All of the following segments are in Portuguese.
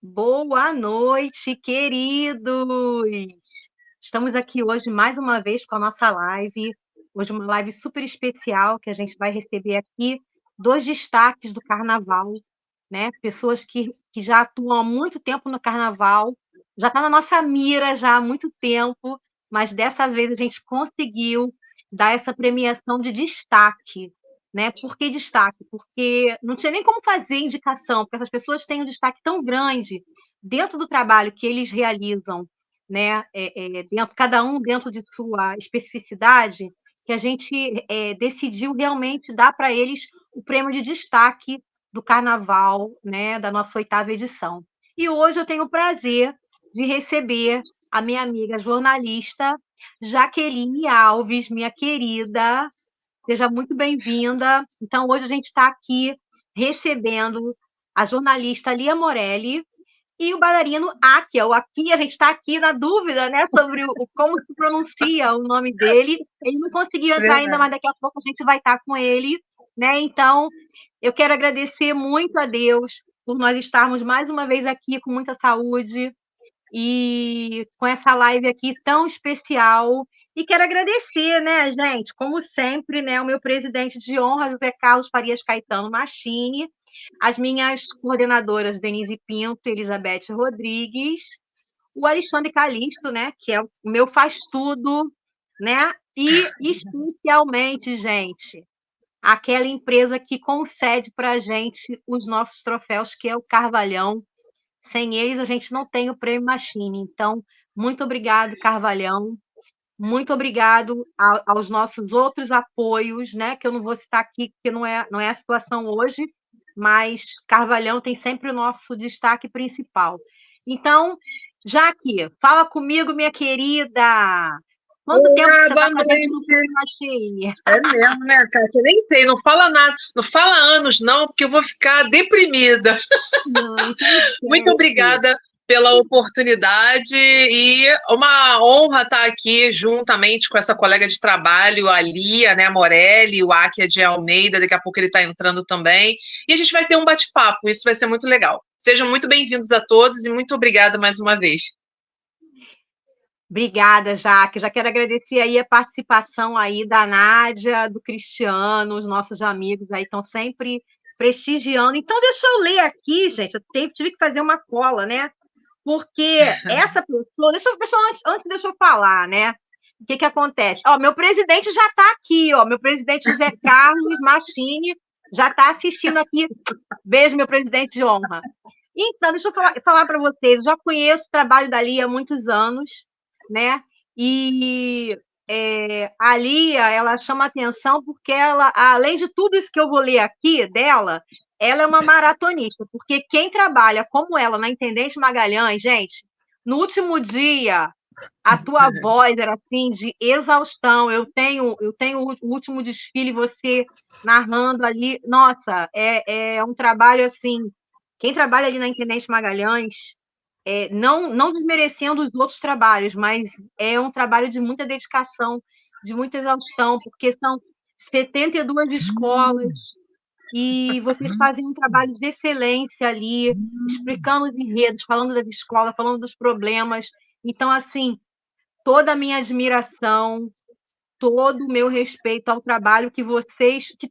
Boa noite, queridos! Estamos aqui hoje mais uma vez com a nossa live. Hoje uma live super especial que a gente vai receber aqui dois destaques do carnaval, né? Pessoas que já atuam há muito tempo no carnaval, já está na nossa mira já há muito tempo, mas dessa vez a gente conseguiu dar essa premiação de destaque. Né? Por que destaque? Porque não tinha nem como fazer indicação, porque essas pessoas têm um destaque tão grande dentro do trabalho que eles realizam, né? Cada um dentro de sua especificidade, que a gente decidiu realmente dar para eles o prêmio de destaque do Carnaval, né? Da nossa 8ª edição. E hoje eu tenho o prazer de receber a minha amiga jornalista Jaqueline Alves, minha querida. Seja muito bem-vinda. Então, hoje a gente está aqui recebendo a jornalista Lia Morelli e o bailarino Aki. O Aki, a gente está aqui na dúvida, né, sobre como se pronuncia o nome dele. Ele não conseguiu entrar ainda, mas daqui a pouco a gente vai estar com ele, né? Então, eu quero agradecer muito a Deus por nós estarmos mais uma vez aqui com muita saúde e com essa live aqui tão especial. E quero agradecer, né, gente, como sempre, né, o meu presidente de honra, José Carlos Farias Caetano Machini, as minhas coordenadoras, Denise Pinto e Elizabeth Rodrigues, o Alexandre Calixto, né, que é o meu faz-tudo, né, e especialmente, gente, aquela empresa que concede para a gente os nossos troféus, que é o Carvalhão. Sem eles, a gente não tem o Prêmio Machine. Então, muito obrigado, Carvalhão. Muito obrigado aos nossos outros apoios, né? Que eu não vou citar aqui, porque não é a situação hoje, mas Carvalhão tem sempre o nosso destaque principal. Então, Jaque, fala comigo, minha querida. Quanto tempo que Olá, você está boa com a gente no noite. Prêmio Machine? É mesmo, né, Kátia? Nem sei, não fala nada, não fala anos, não, porque eu vou ficar deprimida. Não, então Muito esquece. obrigada pela oportunidade e uma honra estar aqui juntamente com essa colega de trabalho, a Lia, né, a Morelli, o Áquia de Almeida, daqui a pouco ele está entrando também. E a gente vai ter um bate-papo, isso vai ser muito legal. Sejam muito bem-vindos a todos e muito obrigada mais uma vez. Obrigada, Jaque. Já quero agradecer aí a participação aí da Nádia, do Cristiano, os nossos amigos aí estão sempre prestigiando. Então, deixa eu ler aqui, gente. Tive que fazer uma cola, né? Porque essa pessoa, deixa eu falar, né? O que acontece? Ó, meu presidente já está aqui, ó. Meu presidente José Carlos Machini já está assistindo aqui. Beijo, meu presidente de honra. Então, deixa eu falar para vocês. Eu já conheço o trabalho da Lia há muitos anos, né? E a Lia, ela chama atenção porque ela, além de tudo isso que eu vou ler aqui dela, ela é uma maratonista, porque quem trabalha como ela na Intendente Magalhães, gente, no último dia, a tua voz era assim de exaustão. Eu tenho o último desfile, você narrando ali. Nossa, é um trabalho assim. Quem trabalha ali na Intendente Magalhães, não desmerecendo os outros trabalhos, mas é um trabalho de muita dedicação, de muita exaustão, porque são 72 escolas e vocês fazem um trabalho de excelência ali, explicando os enredos, falando das escolas, falando dos problemas. Então, assim, toda a minha admiração, todo o meu respeito ao trabalho que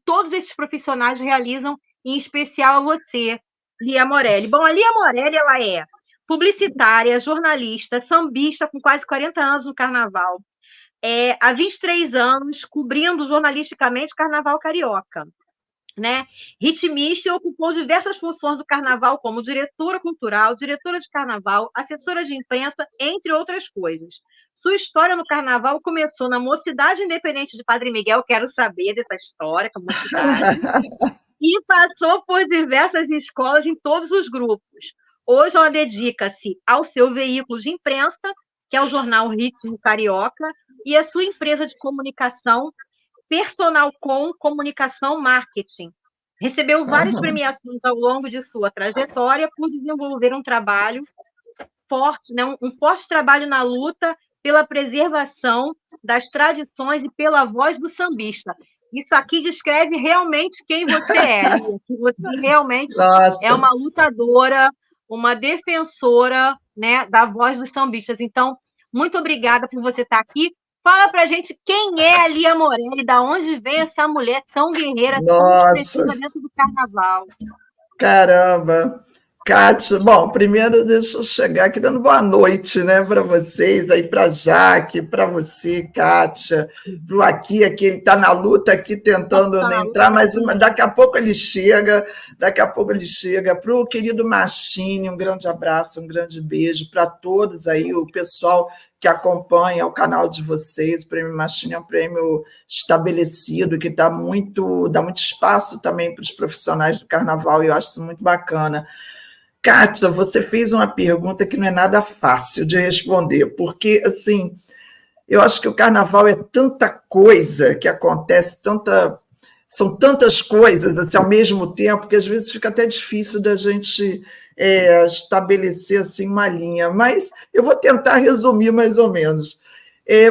todos esses profissionais realizam, em especial a você, Lia Morelli. Bom, a Lia Morelli, ela é publicitária, jornalista, sambista com quase 40 anos no carnaval. Há 23 anos, cobrindo jornalisticamente o carnaval carioca. Né? Ritmista e ocupou diversas funções do carnaval, como diretora cultural, diretora de carnaval, assessora de imprensa, entre outras coisas. Sua história no carnaval começou na Mocidade Independente de Padre Miguel, quero saber dessa história com a Mocidade, e passou por diversas escolas em todos os grupos. Hoje ela dedica-se ao seu veículo de imprensa, que é o jornal Ritmo Carioca, e a sua empresa de comunicação, Personal Com Comunicação Marketing. Recebeu várias premiações ao longo de sua trajetória por desenvolver um trabalho forte, né? Um forte trabalho na luta pela preservação das tradições e pela voz do sambista. Isso aqui descreve realmente quem você é, Lia, que você realmente é Nossa, uma lutadora, uma defensora, né, da voz dos sambistas. Então, muito obrigada por você estar aqui. Fala pra gente quem é a Lia Morelli, da onde vem essa mulher tão guerreira, tão expressiva dentro do carnaval. Caramba! Kátia, bom, primeiro deixa eu chegar aqui dando boa noite, né, para vocês, aí para a Jaque, para você, Kátia, para o Aqui, que ele está na luta aqui tentando entrar, mas daqui a pouco ele chega, para o querido Machine, um grande abraço, um grande beijo para todos aí, o pessoal que acompanha o canal de vocês. O Prêmio Machine é um prêmio estabelecido, que dá muito espaço também para os profissionais do carnaval, e eu acho isso muito bacana. Kátia, você fez uma pergunta que não é nada fácil de responder, porque, assim, eu acho que o carnaval é tanta coisa que acontece, são tantas coisas assim, ao mesmo tempo, que às vezes fica até difícil da gente estabelecer assim, uma linha, mas eu vou tentar resumir mais ou menos.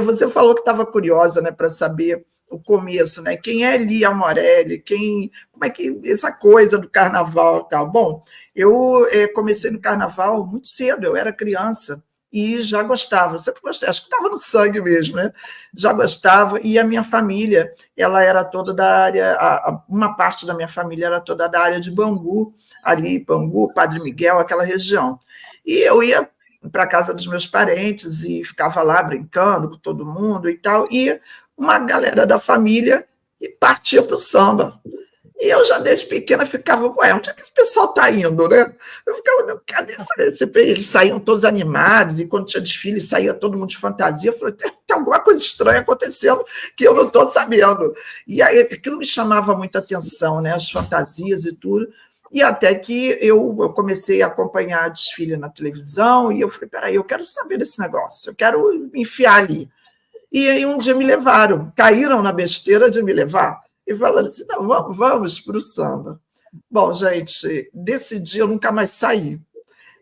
Você falou que estava curiosa, né, para saber o começo, né? Quem é Lia Morelli? Como é que essa coisa do carnaval e tal? Bom, eu comecei no carnaval muito cedo, eu era criança e já gostava, sempre gostei, acho que estava no sangue mesmo, né? Já gostava, e a minha família, ela era toda da área, uma parte da minha família era toda da área de Bangu, ali, Bangu, Padre Miguel, aquela região. E eu ia para a casa dos meus parentes e ficava lá brincando com todo mundo e tal, e uma galera da família e partia para o samba. E eu já desde pequena ficava, onde é que esse pessoal está indo, né? Eu ficava, cadê esse? Eles saíam todos animados, e quando tinha desfile saía todo mundo de fantasia. Eu falei, tem alguma coisa estranha acontecendo que eu não estou sabendo. E aí aquilo me chamava muita atenção, né? As fantasias e tudo. E até que eu comecei a acompanhar desfile na televisão, e eu falei, peraí, eu quero saber desse negócio, eu quero me enfiar ali. E aí um dia me levaram, caíram na besteira de me levar, e falaram assim, não, vamos para o samba. Bom, gente, desse dia eu nunca mais saí.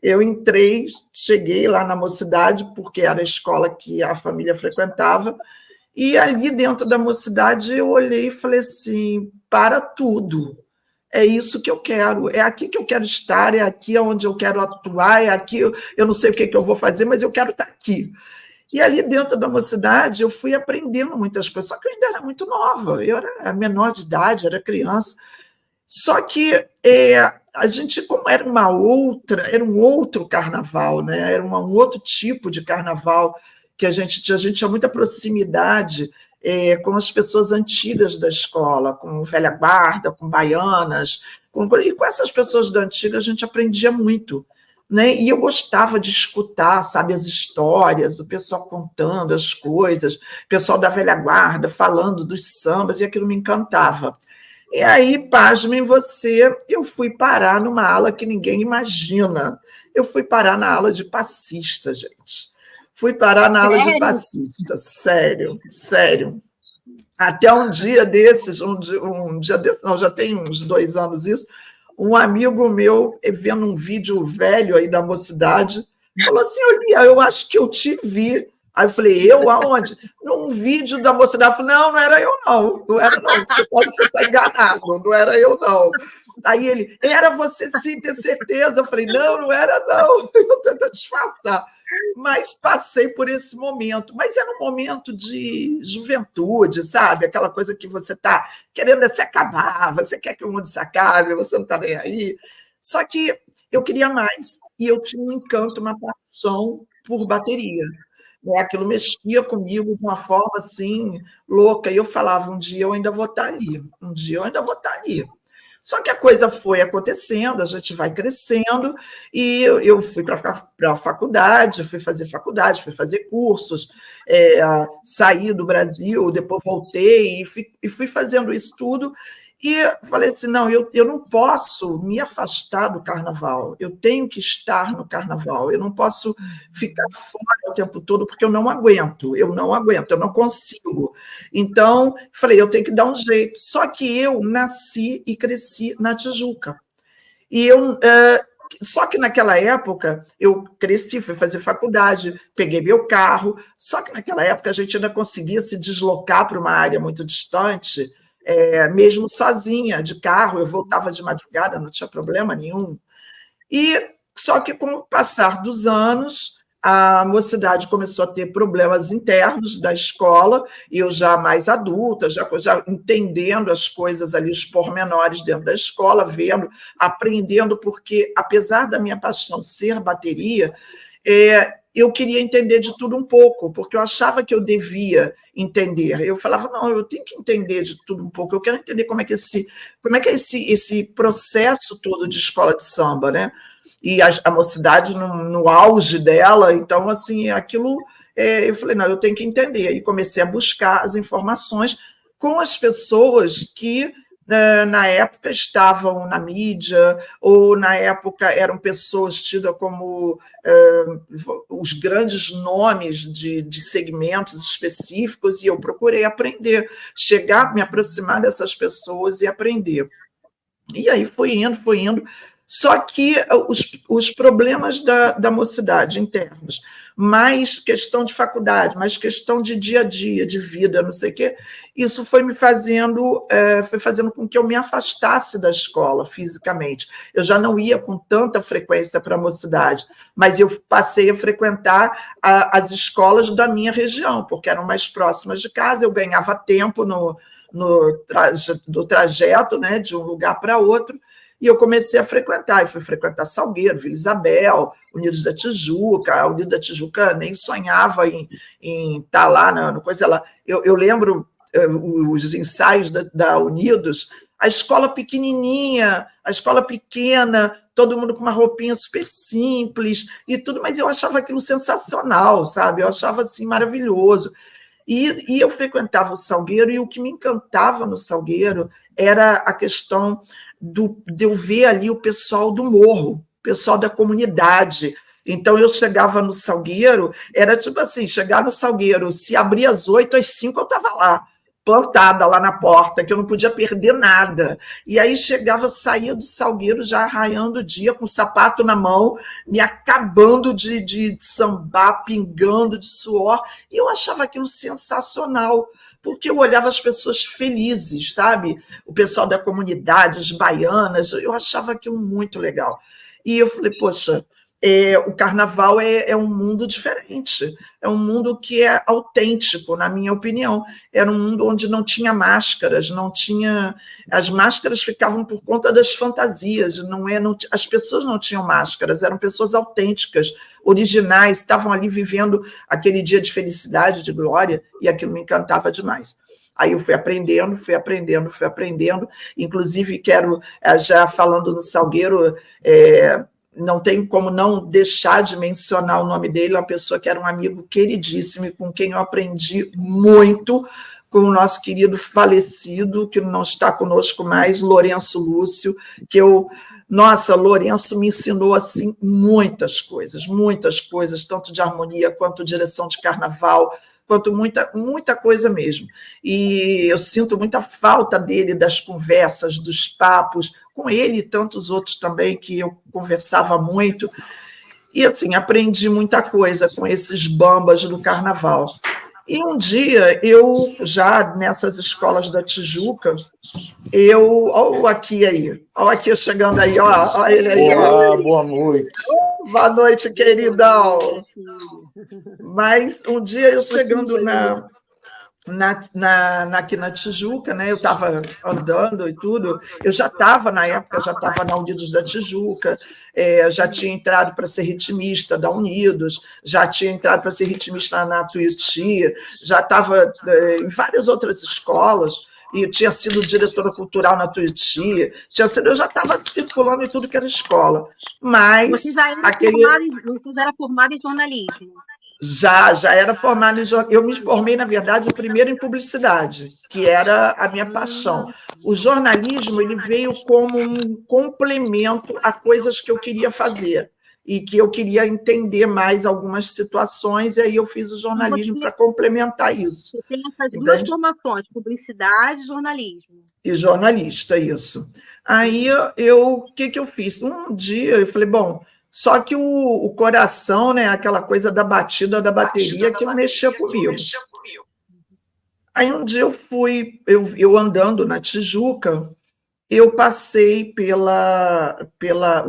Eu entrei, cheguei lá na Mocidade, porque era a escola que a família frequentava, e ali dentro da Mocidade eu olhei e falei assim, para tudo. É isso que eu quero, é aqui que eu quero estar, é aqui onde eu quero atuar, é aqui, eu não sei o que eu vou fazer, mas eu quero estar aqui. E ali dentro da Mocidade eu fui aprendendo muitas coisas, só que eu ainda era muito nova, eu era menor de idade, era criança. Só que a gente, como era um outro carnaval, né? Era um outro tipo de carnaval que a gente tinha muita proximidade com as pessoas antigas da escola, com velha guarda, com baianas, e com essas pessoas da antiga a gente aprendia muito. Né? E eu gostava de escutar, sabe, as histórias, o pessoal contando as coisas, o pessoal da velha guarda falando dos sambas, e aquilo me encantava. E aí, pasmem você, eu fui parar numa ala que ninguém imagina. Eu fui parar na ala de passista, gente. Fui parar na ala de passista, sério. Até um dia desses, não, já tem uns 2 anos isso, um amigo meu, vendo um vídeo velho aí da Mocidade, falou assim, Lia, eu acho que eu te vi. Aí eu falei, eu aonde? Num vídeo da Mocidade. Eu falei, não era eu não era não, você está enganado, não era eu não. Aí ele, era você sim, ter certeza. Eu falei, não era não, eu tento disfarçar. Mas passei por esse momento, mas era um momento de juventude, sabe? Aquela coisa que você está querendo se acabar, você quer que o mundo se acabe, você não está nem aí. Só que eu queria mais, e eu tinha um encanto, uma paixão por bateria. Aquilo mexia comigo de uma forma assim, louca, e eu falava, um dia eu ainda vou estar ali, um dia eu ainda vou estar ali. Só que a coisa foi acontecendo, a gente vai crescendo, e eu fui para a faculdade, fui fazer cursos, saí do Brasil, depois voltei e fui fazendo isso tudo, e falei assim, não, eu não posso me afastar do carnaval, eu tenho que estar no carnaval, eu não posso ficar fora o tempo todo, porque eu não aguento, eu não consigo. Então, falei, eu tenho que dar um jeito. Só que eu nasci e cresci na Tijuca. Só que naquela época eu cresci, fui fazer faculdade, peguei meu carro, só que naquela época a gente ainda conseguia se deslocar para uma área muito distante, mesmo sozinha, de carro, eu voltava de madrugada, não tinha problema nenhum. E Só que, com o passar dos anos, a mocidade começou a ter problemas internos da escola, e eu já mais adulta, já entendendo as coisas ali, os pormenores dentro da escola, vendo, aprendendo, porque, apesar da minha paixão ser bateria, eu queria entender de tudo um pouco, porque eu achava que eu devia entender. Eu falava, não, eu tenho que entender de tudo um pouco, eu quero entender como é que esse processo todo de escola de samba, né? E a mocidade no auge dela, então, assim, aquilo, eu falei, não, eu tenho que entender. E comecei a buscar as informações com as pessoas que, na época, estavam na mídia, ou, na época, eram pessoas tidas como os grandes nomes de segmentos específicos, e eu procurei aprender, chegar, me aproximar dessas pessoas e aprender. E aí foi indo. Só que os problemas da mocidade internos, mais questão de faculdade, mais questão de dia a dia, de vida, não sei o quê, isso foi fazendo com que eu me afastasse da escola fisicamente. Eu já não ia com tanta frequência para a mocidade, mas eu passei a frequentar as escolas da minha região, porque eram mais próximas de casa, eu ganhava tempo do trajeto, né, de um lugar para outro, e eu comecei a frequentar, e fui frequentar Salgueiro, Vila Isabel, Unidos da Tijuca. A Unidos da Tijuca nem sonhava em estar lá na coisa lá. Eu lembro os ensaios da Unidos, a escola pequenininha, a escola pequena, todo mundo com uma roupinha super simples e tudo, mas eu achava aquilo sensacional, sabe? Eu achava assim maravilhoso. E eu frequentava o Salgueiro, e o que me encantava no Salgueiro era a questão de eu ver ali o pessoal do morro, o pessoal da comunidade. Então, eu chegava no Salgueiro, era tipo assim, chegar no Salgueiro, se abria às 8, às 5 eu estava lá, plantada lá na porta, que eu não podia perder nada. E aí saía do Salgueiro já raiando o dia, com o sapato na mão, me acabando de sambar, pingando de suor, e eu achava aquilo sensacional, porque eu olhava as pessoas felizes, sabe? O pessoal da comunidade, as baianas, eu achava aquilo muito legal. E eu falei, poxa, o carnaval é um mundo diferente, é um mundo que é autêntico, na minha opinião. Era um mundo onde não tinha máscaras, as máscaras ficavam por conta das fantasias, as pessoas não tinham máscaras, eram pessoas autênticas, originais, estavam ali vivendo aquele dia de felicidade, de glória, e aquilo me encantava demais. Aí eu fui aprendendo, inclusive quero, já falando no Salgueiro, não tem como não deixar de mencionar o nome dele, uma pessoa que era um amigo queridíssimo e com quem eu aprendi muito, com o nosso querido falecido, que não está conosco mais, Lourenço Lúcio, Nossa, Lourenço me ensinou assim muitas coisas, tanto de harmonia quanto direção de carnaval, quanto muita coisa mesmo. E eu sinto muita falta dele, das conversas, dos papos, com ele e tantos outros também, que eu conversava muito. E, assim, aprendi muita coisa com esses bambas do carnaval. E um dia, eu, já nessas escolas da Tijuca, olha o aqui chegando aí, olha ele aí. Olá, boa noite. Boa noite, queridão. Mas um dia eu chegando aqui na Tijuca, né? Eu estava andando e tudo, eu já estava, na época, na Unidos da Tijuca, já tinha entrado para ser ritmista da Unidos, já tinha entrado para ser ritmista na Tuiuti, já estava em várias outras escolas, e eu tinha sido diretora cultural na Tuiuti, eu já estava circulando em tudo que era escola. Mas você era formada em jornalismo? Já era formada em jornalismo. Eu me formei, na verdade, primeiro em publicidade, que era a minha paixão. O jornalismo ele veio como um complemento a coisas que eu queria fazer e que eu queria entender mais algumas situações, e aí eu fiz o jornalismo para complementar isso. Você tem essas duas formações, publicidade e jornalismo. E jornalista, isso. Aí, o que eu fiz? Um dia, eu falei, bom, só que o coração, né, aquela coisa da batida da bateria, que mexia comigo. Aí, um dia eu andando na Tijuca, eu passei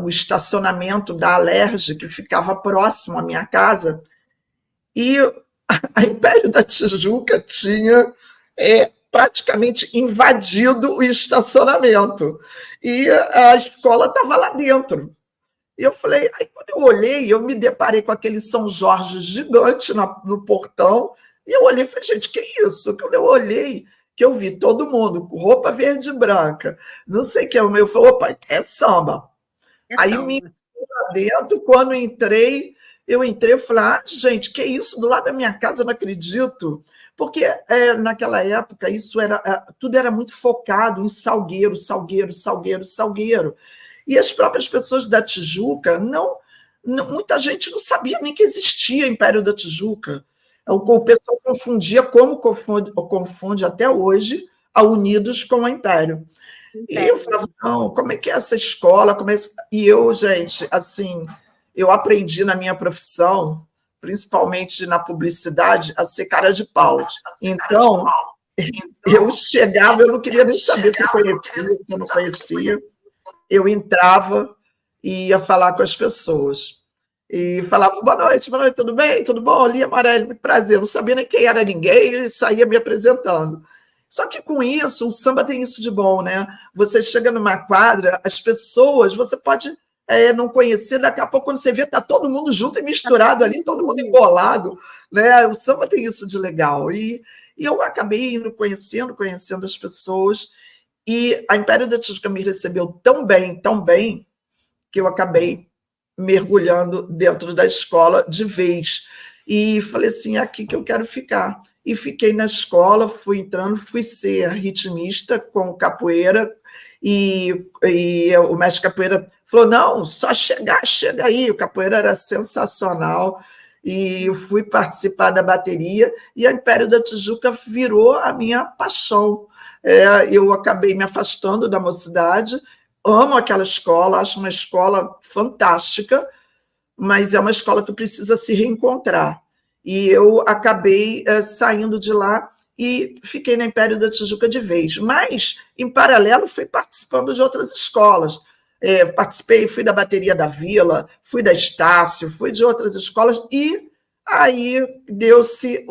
o estacionamento da Alerj, que ficava próximo à minha casa, e a Império da Tijuca tinha praticamente invadido o estacionamento, e a escola estava lá dentro. E eu falei, aí quando eu olhei, eu me deparei com aquele São Jorge gigante no portão, e eu olhei e falei, gente, que isso? Quando eu olhei, que eu vi todo mundo com roupa verde e branca, não sei o que, eu falei, opa, é samba. Aí me lá dentro, quando eu entrei e falei, gente, que isso? Do lado da minha casa, eu não acredito. Porque naquela época tudo era muito focado em Salgueiro, Salgueiro, Salgueiro, Salgueiro. E as próprias pessoas da Tijuca, muita gente não sabia nem que existia Império da Tijuca. O pessoal confundia, como confunde até hoje, a Unidos com a Império. E eu falava, não, como é que é essa escola? E eu, gente, assim, eu aprendi na minha profissão, principalmente na publicidade, a ser cara de pau. Então, eu chegava, eu não queria nem saber se eu conhecia, se eu não conhecia. Eu entrava e ia falar com as pessoas. E falava, boa noite, tudo bem? Tudo bom? Lia Morelli, muito prazer. Eu não sabia nem quem era ninguém e saía me apresentando. Só que com isso, o samba tem isso de bom, né? Você chega numa quadra, as pessoas, você pode não conhecer, daqui a pouco, quando você vê, está todo mundo junto e misturado ali, todo mundo embolado, né? O samba tem isso de legal. E eu acabei indo conhecendo as pessoas, e a Império da Tijuca me recebeu tão bem, que eu acabei mergulhando dentro da escola de vez. E falei assim, é aqui que eu quero ficar. E fiquei na escola, fui entrando, fui ser ritmista com capoeira, e o mestre capoeira falou, não, só chega aí. O capoeira era sensacional, e eu fui participar da bateria, e a Império da Tijuca virou a minha paixão. Eu acabei me afastando da mocidade, amo aquela escola, acho uma escola fantástica, mas é uma escola que precisa se reencontrar. E eu acabei saindo de lá e fiquei na Império da Tijuca de vez. Mas, em paralelo, fui participando de outras escolas. Fui da Bateria da Vila, fui da Estácio, fui de outras escolas, e aí deu-se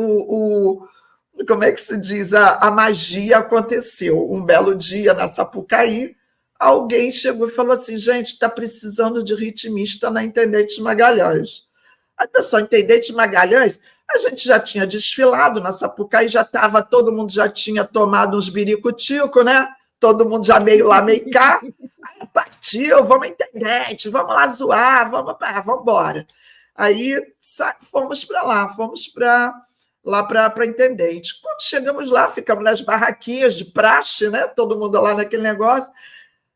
como é que se diz? A magia aconteceu. Um belo dia, na Sapucaí, alguém chegou e falou assim, gente, está precisando de ritmista na Intendente Magalhães. Aí, pessoal, Intendente Magalhães, a gente já tinha desfilado na Sapucaí, todo mundo já tinha tomado uns biricutico, né? Todo mundo já meio lá, meio cá. Aí partiu, vamos Intendente, vamos lá zoar, vamos embora. Aí fomos para lá, para Intendente. Quando chegamos lá, ficamos nas barraquinhas de praxe, né? Todo mundo lá naquele negócio.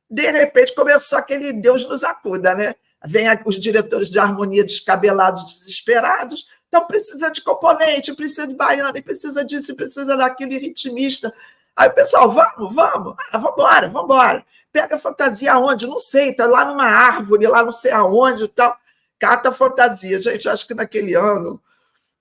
De repente, começou aquele Deus nos acuda, né? Vem os diretores de harmonia descabelados, desesperados, estão precisando de componente, precisa de baiana, precisa disso, precisa daquele ritmista. Aí o pessoal, vamos embora. Pega a fantasia aonde? Não sei, está lá numa árvore, lá não sei aonde e tal. Cata a fantasia. Gente, acho que naquele ano,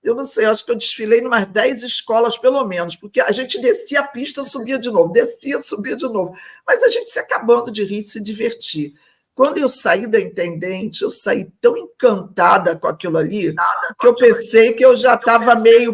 eu não sei, acho que eu desfilei em umas 10 escolas, pelo menos, porque a gente descia a pista, subia de novo, descia, subia de novo. Mas a gente se acabando de rir, se divertir. Quando eu saí da Intendente, eu saí tão encantada com aquilo ali, que eu pensei que eu já estava meio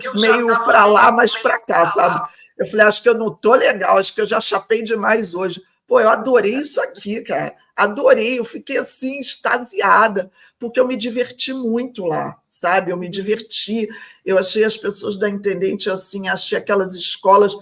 para lá, mas para cá, sabe? Eu falei, acho que eu não estou legal, acho que eu já chapei demais hoje. Pô, eu adorei isso aqui, cara. Adorei, eu fiquei assim, extasiada, porque eu me diverti muito lá, sabe? Eu me diverti, eu achei as pessoas da Intendente assim, achei aquelas escolas,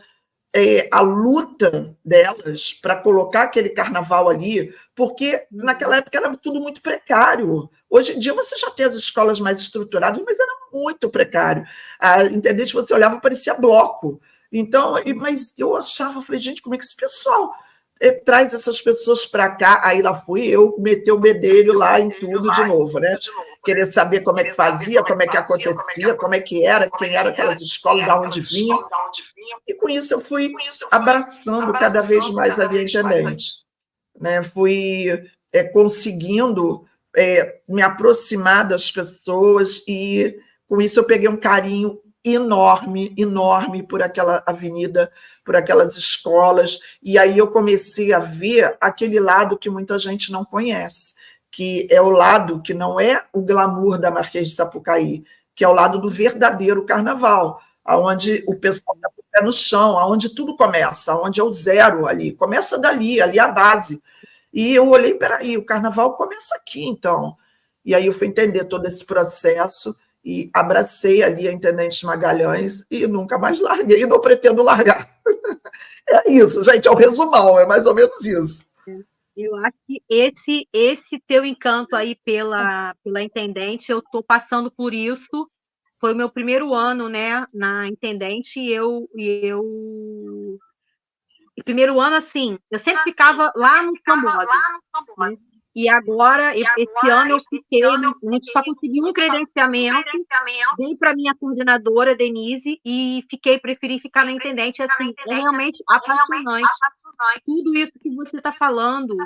a luta delas para colocar aquele carnaval ali, porque naquela época era tudo muito precário. Hoje em dia você já tem as escolas mais estruturadas, mas era muito precário. A Intendente, você olhava, parecia bloco. Então, mas eu achava, falei, gente, como é que esse pessoal traz essas pessoas para cá? Aí lá fui eu meter o bedelho lá em tudo de novo, né? Querer saber como é que fazia, como é que acontecia, como é que era, quem eram aquelas escolas, de onde vinham. E com isso eu fui abraçando cada vez mais a Via Intendente. Né? Fui conseguindo me aproximar das pessoas, e com isso eu peguei um carinho enorme, enorme por aquela avenida, por aquelas escolas, e aí eu comecei a ver aquele lado que muita gente não conhece, que é o lado que não é o glamour da Marquês de Sapucaí, que é o lado do verdadeiro carnaval, onde o pessoal está com o pé no chão, onde tudo começa, onde é o zero ali, começa dali, ali é a base. E eu olhei, peraí, o carnaval começa aqui, então. E aí eu fui entender todo esse processo e abracei ali a Intendente Magalhães e nunca mais larguei e não pretendo largar. É isso, gente, é o resumão, é mais ou menos isso. Eu acho que esse teu encanto aí pela Intendente, eu estou passando por isso. Foi o meu primeiro ano, né, na Intendente, e primeiro ano, assim, eu sempre ficava lá no Sambódromo, né? E agora, esse ano eu fiquei, a gente só conseguiu um credenciamento, dei para minha coordenadora, Denise, e preferi ficar na Intendente, assim, é realmente apaixonante. Tudo isso que você está falando,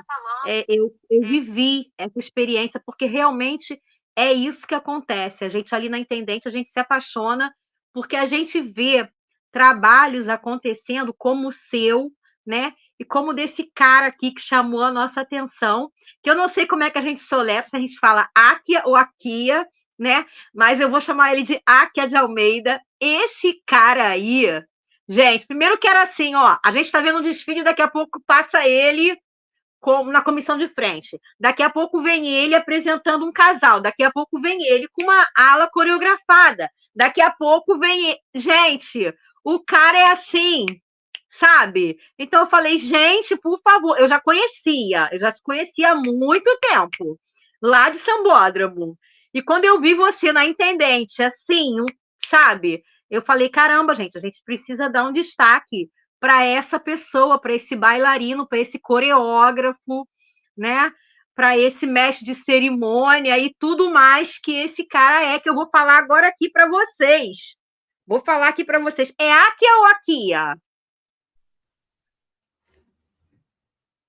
eu vivi essa experiência, porque realmente é isso que acontece. A gente ali na Intendente, a gente se apaixona, porque a gente vê trabalhos acontecendo como o seu, né? E como desse cara aqui que chamou a nossa atenção, que eu não sei como é que a gente soletra, se a gente fala Áquia ou Aquia, né? Mas eu vou chamar ele de Áquia de Almeida. Esse cara aí, gente, primeiro que era assim, ó, a gente está vendo um desfile, daqui a pouco passa ele na comissão de frente. Daqui a pouco vem ele apresentando um casal. Daqui a pouco vem ele com uma ala coreografada. Daqui a pouco vem ele... Gente, o cara é assim, sabe? Então eu falei, gente, por favor, eu já te conhecia há muito tempo, lá de Sambódromo. E quando eu vi você na Intendente, assim, sabe? Eu falei, caramba, gente, a gente precisa dar um destaque para essa pessoa, para esse bailarino, para esse coreógrafo, né? Para esse mestre de cerimônia e tudo mais que esse cara é, que eu vou falar agora aqui para vocês. Vou falar aqui para vocês. É Áquia ou Aquia?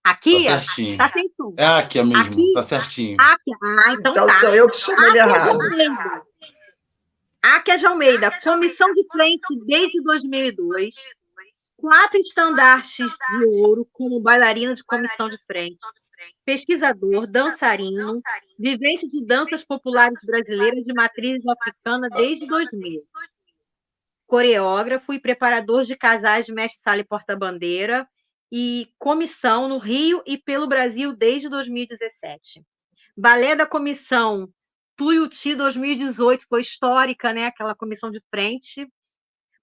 Aquia? Tá certinho. Tá sem som. É Áquia mesmo, Aqui? tá certinho. Áquia. Ah, então tá. Sou eu que chamo ele errado. Áquia de Almeida, comissão de frente desde 2002. 4 estandartes de ouro como bailarina de comissão de frente. Pesquisador, dançarino, vivente de danças populares brasileiras de matriz africana desde 2000. Coreógrafo e preparador de casais de mestre-sala e porta-bandeira e comissão no Rio e pelo Brasil desde 2017. Balé da comissão Tuiuti 2018, foi histórica, né? Aquela comissão de frente.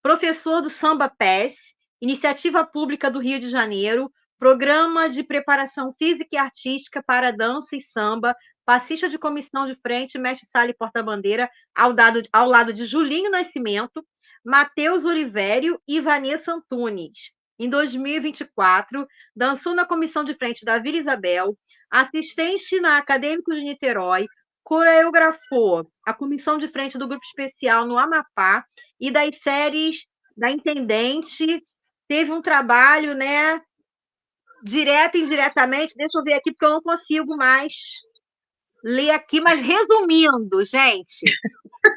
Professor do Samba PES, Iniciativa Pública do Rio de Janeiro, Programa de Preparação Física e Artística para Dança e Samba, passista de comissão de frente, mestre-sala e porta-bandeira, ao lado de Julinho Nascimento, Matheus Olivério e Vanessa Antunes. Em 2024, dançou na comissão de frente da Vila Isabel, assistente na Acadêmicos de Niterói, coreografou a comissão de frente do Grupo Especial no Amapá e das séries da Intendente, teve um trabalho, né, direto e indiretamente, deixa eu ver aqui, porque eu não consigo mais ler aqui, mas resumindo, gente,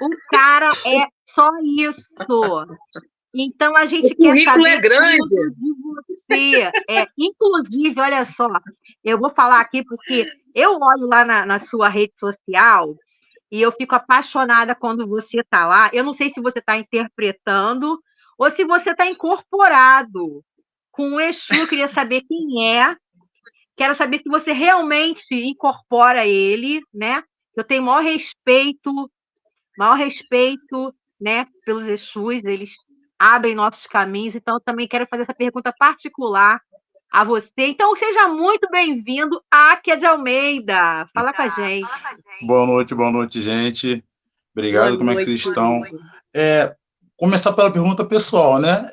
o cara é só isso. Então, a gente quer saber... é grande. De você. Inclusive, olha só, eu vou falar aqui porque eu olho lá na sua rede social e eu fico apaixonada quando você está lá. Eu não sei se você está interpretando ou se você está incorporado com o Exu. Eu queria saber quem é. Quero saber se você realmente incorpora ele, né? Eu tenho maior respeito, né, pelos Exus, eles abrem nossos caminhos, então eu também quero fazer essa pergunta particular a você. Então, seja muito bem-vindo, Áquia de Almeida. Fala com a gente. Boa noite, gente. Obrigado, como é que vocês estão? Começar pela pergunta pessoal, né?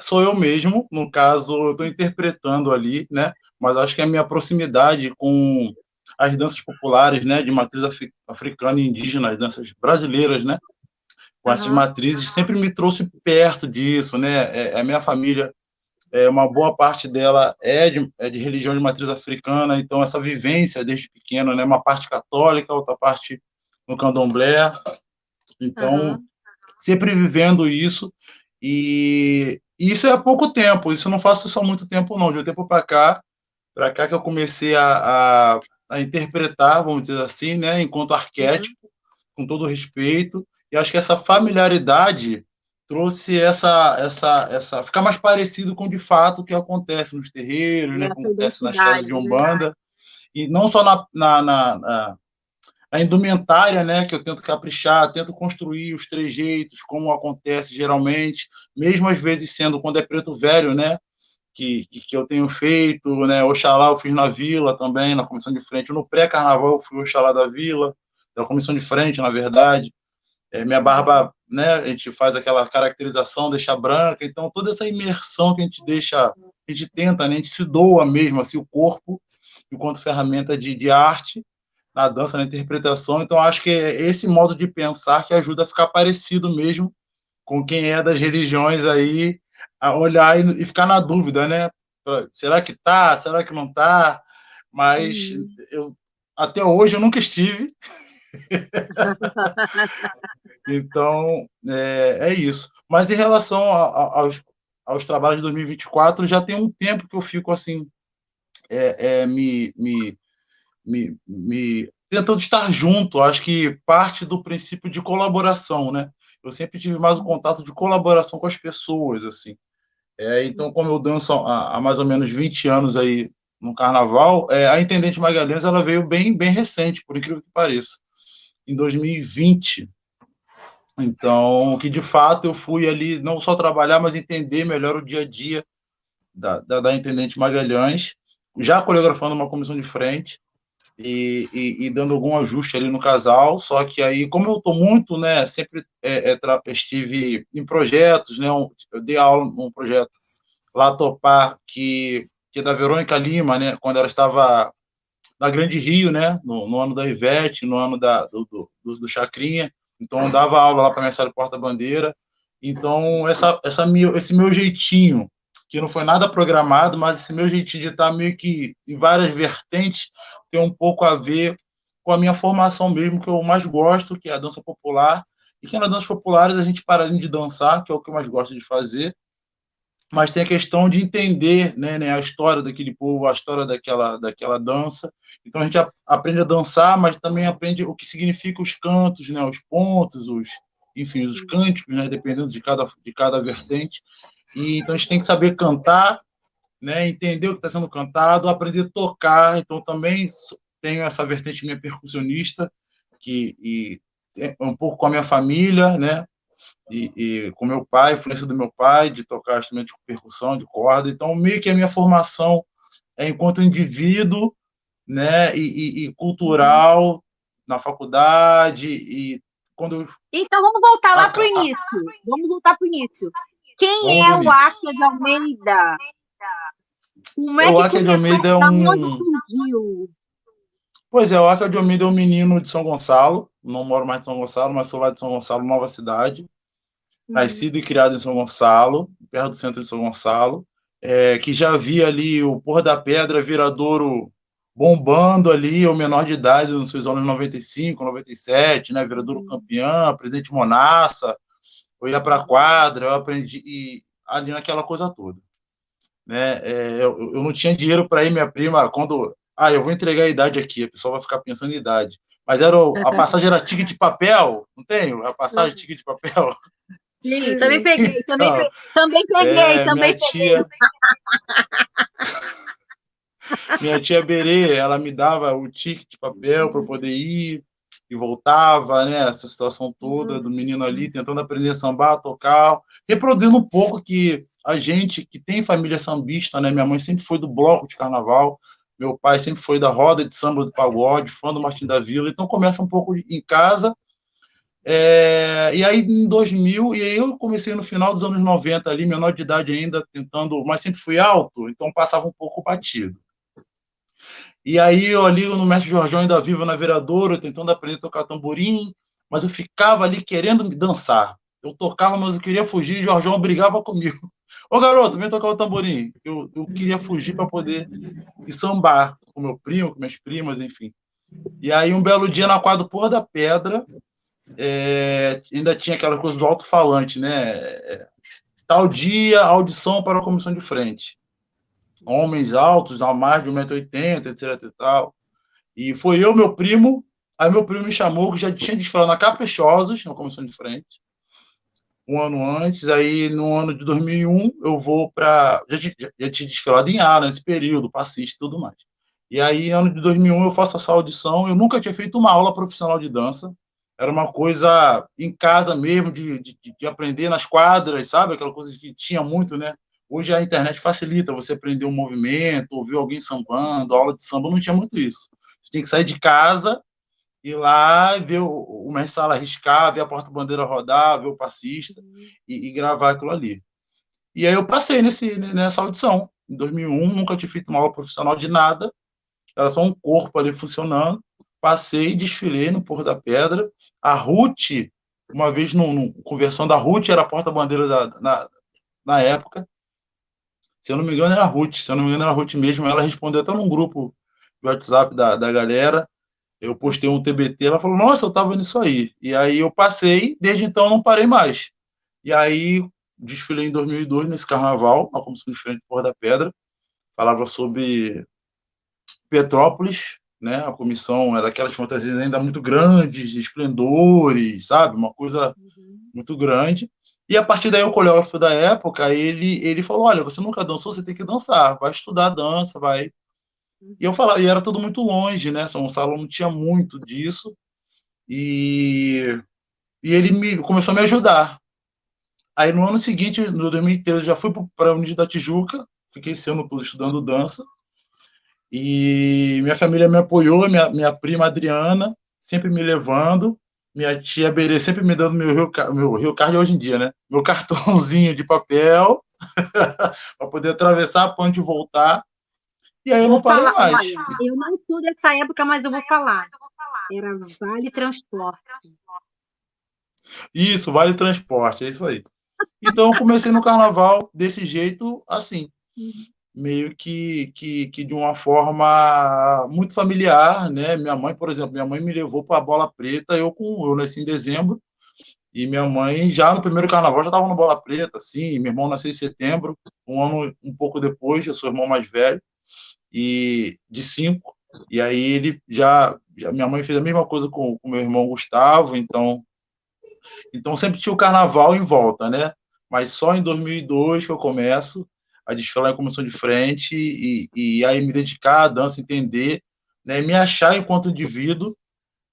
Sou eu mesmo, no caso, eu estou interpretando ali, né? Mas acho que a minha proximidade com as danças populares, né, de matriz africana e indígena, as danças brasileiras, né? Com essas matrizes, sempre me trouxe perto disso, né? A minha família, uma boa parte dela é de religião de matriz africana, então essa vivência desde pequeno, né? Uma parte católica, outra parte no candomblé. Então, sempre vivendo isso, e isso é há pouco tempo, isso eu não faço isso há muito tempo, não. De um tempo para cá que eu comecei a interpretar, vamos dizer assim, né, enquanto arquétipo, com todo respeito, e acho que essa familiaridade trouxe essa ficar mais parecido com, de fato, o que acontece nos terreiros, né, como acontece nas casas de Umbanda, né? E não só a indumentária, né, que eu tento caprichar, tento construir os trejeitos, como acontece geralmente, mesmo às vezes sendo, quando é preto velho, né, que eu tenho feito, né, Oxalá eu fiz na Vila também, na comissão de frente, no pré-carnaval eu fui Oxalá da Vila, da comissão de frente, na verdade, minha barba, né, a gente faz aquela caracterização, deixa branca, então toda essa imersão que a gente deixa, a gente tenta, né, a gente se doa mesmo, assim, o corpo, enquanto ferramenta de arte, na dança, na interpretação. Então acho que é esse modo de pensar que ajuda a ficar parecido mesmo com quem é das religiões aí, a olhar e ficar na dúvida, né? Será que tá? Será que não tá? Mas até hoje eu nunca estive. Então, é isso. Mas em relação aos trabalhos de 2024, já tem um tempo que eu fico assim, me tentando estar junto. Acho que parte do princípio de colaboração, né? Eu sempre tive mais o contato de colaboração com as pessoas, assim. Então, como eu danço há mais ou menos 20 anos aí no Carnaval, a Intendente Magalhães ela veio bem, bem recente, por incrível que pareça, em 2020. Então, que de fato eu fui ali não só trabalhar, mas entender melhor o dia a dia da Intendente Magalhães, já coreografando uma comissão de frente, e dando algum ajuste ali no casal. Só que aí, como eu estou muito, né, sempre estive em projetos, né, eu dei aula num projeto lá Topar, que é da Verônica Lima, né, quando ela estava na Grande Rio, né, no ano da Ivete, no ano do Chacrinha. Então eu dava aula lá para a Mestre Porta-Bandeira. Então esse meu jeitinho, que não foi nada programado, mas esse meu jeitinho de estar meio que em várias vertentes tem um pouco a ver com a minha formação mesmo, que eu mais gosto, que é a dança popular, e que nas danças populares a gente para de dançar, que é o que eu mais gosto de fazer, mas tem a questão de entender, né, a história daquele povo, a história daquela dança. Então a gente aprende a dançar, mas também aprende o que significa os cantos, né, os pontos, enfim, os cânticos, né, dependendo de cada vertente. E então a gente tem que saber cantar, né, entender o que está sendo cantado, aprender a tocar. Então também tenho essa vertente minha percussionista, que é um pouco com a minha família, né, e com meu pai, influência do meu pai, de tocar instrumento de percussão, de corda. Então meio que a minha formação enquanto indivíduo, né, e cultural na faculdade, e quando Então vamos voltar lá para o início. Vamos voltar para o início. Quem é o Áquia de Almeida? Como é o Áquia de Almeida é Pois é, o Áquia de Almeida é um menino de São Gonçalo. Não moro mais em São Gonçalo, mas sou lá de São Gonçalo, Nova Cidade. Nascido e criado em São Gonçalo, perto do centro de São Gonçalo, que já via ali o Porra da Pedra, Viradouro bombando ali, o menor de idade, nos seus anos 95, 97, né, Viradouro campeão, Presidente Monassa, eu ia para a quadra, eu aprendi ali naquela coisa toda. Né? Eu não tinha dinheiro para ir, minha prima, quando... eu vou entregar a idade aqui, a pessoa vai ficar pensando em idade. Mas a passagem era ticket de papel, não tenho? A passagem ticket de papel. Sim, também peguei, então, também peguei. Minha tia Berê, ela me dava o ticket de papel para eu poder ir e voltava, né? Essa situação toda do menino ali tentando aprender a sambar, tocar, reproduzindo um pouco que a gente que tem família sambista, né? Minha mãe sempre foi do bloco de carnaval, meu pai sempre foi da roda de samba do pagode, fã do Martim da Vila, então começa um pouco em casa. E aí em 2000, e aí eu comecei no final dos anos 90 ali, menor de idade ainda, tentando, mas sempre fui alto, então passava um pouco batido. E aí eu ali no Mestre Jorjão ainda vivo na Viradouro, tentando aprender a tocar tamborim, mas eu ficava ali querendo me dançar. Eu tocava, mas eu queria fugir, e Jorjão brigava comigo. Ô garoto, vem tocar o tamborim. Eu queria fugir para poder ir sambar com meu primo, com minhas primas, enfim. E aí um belo dia na quadra do Porra da Pedra, ainda tinha aquela coisa do alto-falante, né? Tal dia, audição para a comissão de frente. Homens altos, a mais de 1,80 m, etc. e tal. E foi eu, meu primo, aí meu primo me chamou, que já tinha desfilado na Caprichosos, na comissão de frente, um ano antes. Aí no ano de 2001 eu vou para... Já tinha desfilado em A nesse período, passista e tudo mais. E aí, ano de 2001, eu faço essa audição. Eu nunca tinha feito uma aula profissional de dança. Era uma coisa em casa mesmo, de aprender nas quadras, sabe? Aquela coisa que tinha muito, né? Hoje a internet facilita você aprender um movimento, ouvir alguém sambando, aula de samba, não tinha muito isso. Você tem que sair de casa, ir lá, ver o mestre sala arriscar, ver a porta-bandeira rodar, ver o passista e gravar aquilo ali. E aí eu passei nessa audição. Em 2001, nunca tinha feito uma aula profissional de nada, era só um corpo ali funcionando. Passei, desfilei no Porto da Pedra. A Ruth, uma vez conversando, a Ruth era a porta-bandeira na época. Se eu não me engano, era a Ruth. Se eu não me engano, era a Ruth mesmo. Ela respondeu até num grupo do WhatsApp da galera. Eu postei um TBT, ela falou, nossa, eu estava nisso aí. E aí eu passei, desde então não parei mais. E aí desfilei em 2002 nesse carnaval, na comissão de frente do Porto da Pedra. Falava sobre Petrópolis, né? A comissão era aquelas fantasias ainda muito grandes, esplendores, sabe? Uma coisa muito grande. E a partir daí o coreógrafo da época, ele falou, olha, você nunca dançou, você tem que dançar, vai estudar dança, vai... E eu falava, e era tudo muito longe, né? São Gonçalo não tinha muito disso. E ele começou a me ajudar. Aí no ano seguinte, no 2013, eu já fui para a União da Tijuca, fiquei esse ano todo estudando dança. E minha família me apoiou, minha prima Adriana sempre me levando, minha tia Berê sempre me dando meu Rio Card hoje em dia, né? Meu cartãozinho de papel para poder atravessar a ponte e voltar. E aí eu não parei mais. Olha, eu não sou dessa época, mas eu vou falar. Era Vale Transporte. Isso, Vale Transporte, é isso aí. Então eu comecei no carnaval desse jeito, assim, meio que de uma forma muito familiar, né? Minha mãe, por exemplo, me levou para a Bola Preta, eu nasci em dezembro, e minha mãe já no primeiro carnaval já estava no Bola Preta, assim, meu irmão nasceu em setembro, um ano um pouco depois, eu sou o irmão mais velho, e de 5, e aí ele já minha mãe fez a mesma coisa com meu irmão Gustavo, então sempre tinha o carnaval em volta, né? Mas só em 2002 que eu começo a desfilar em comissão de frente e aí me dedicar à dança, entender, né? Me achar enquanto indivíduo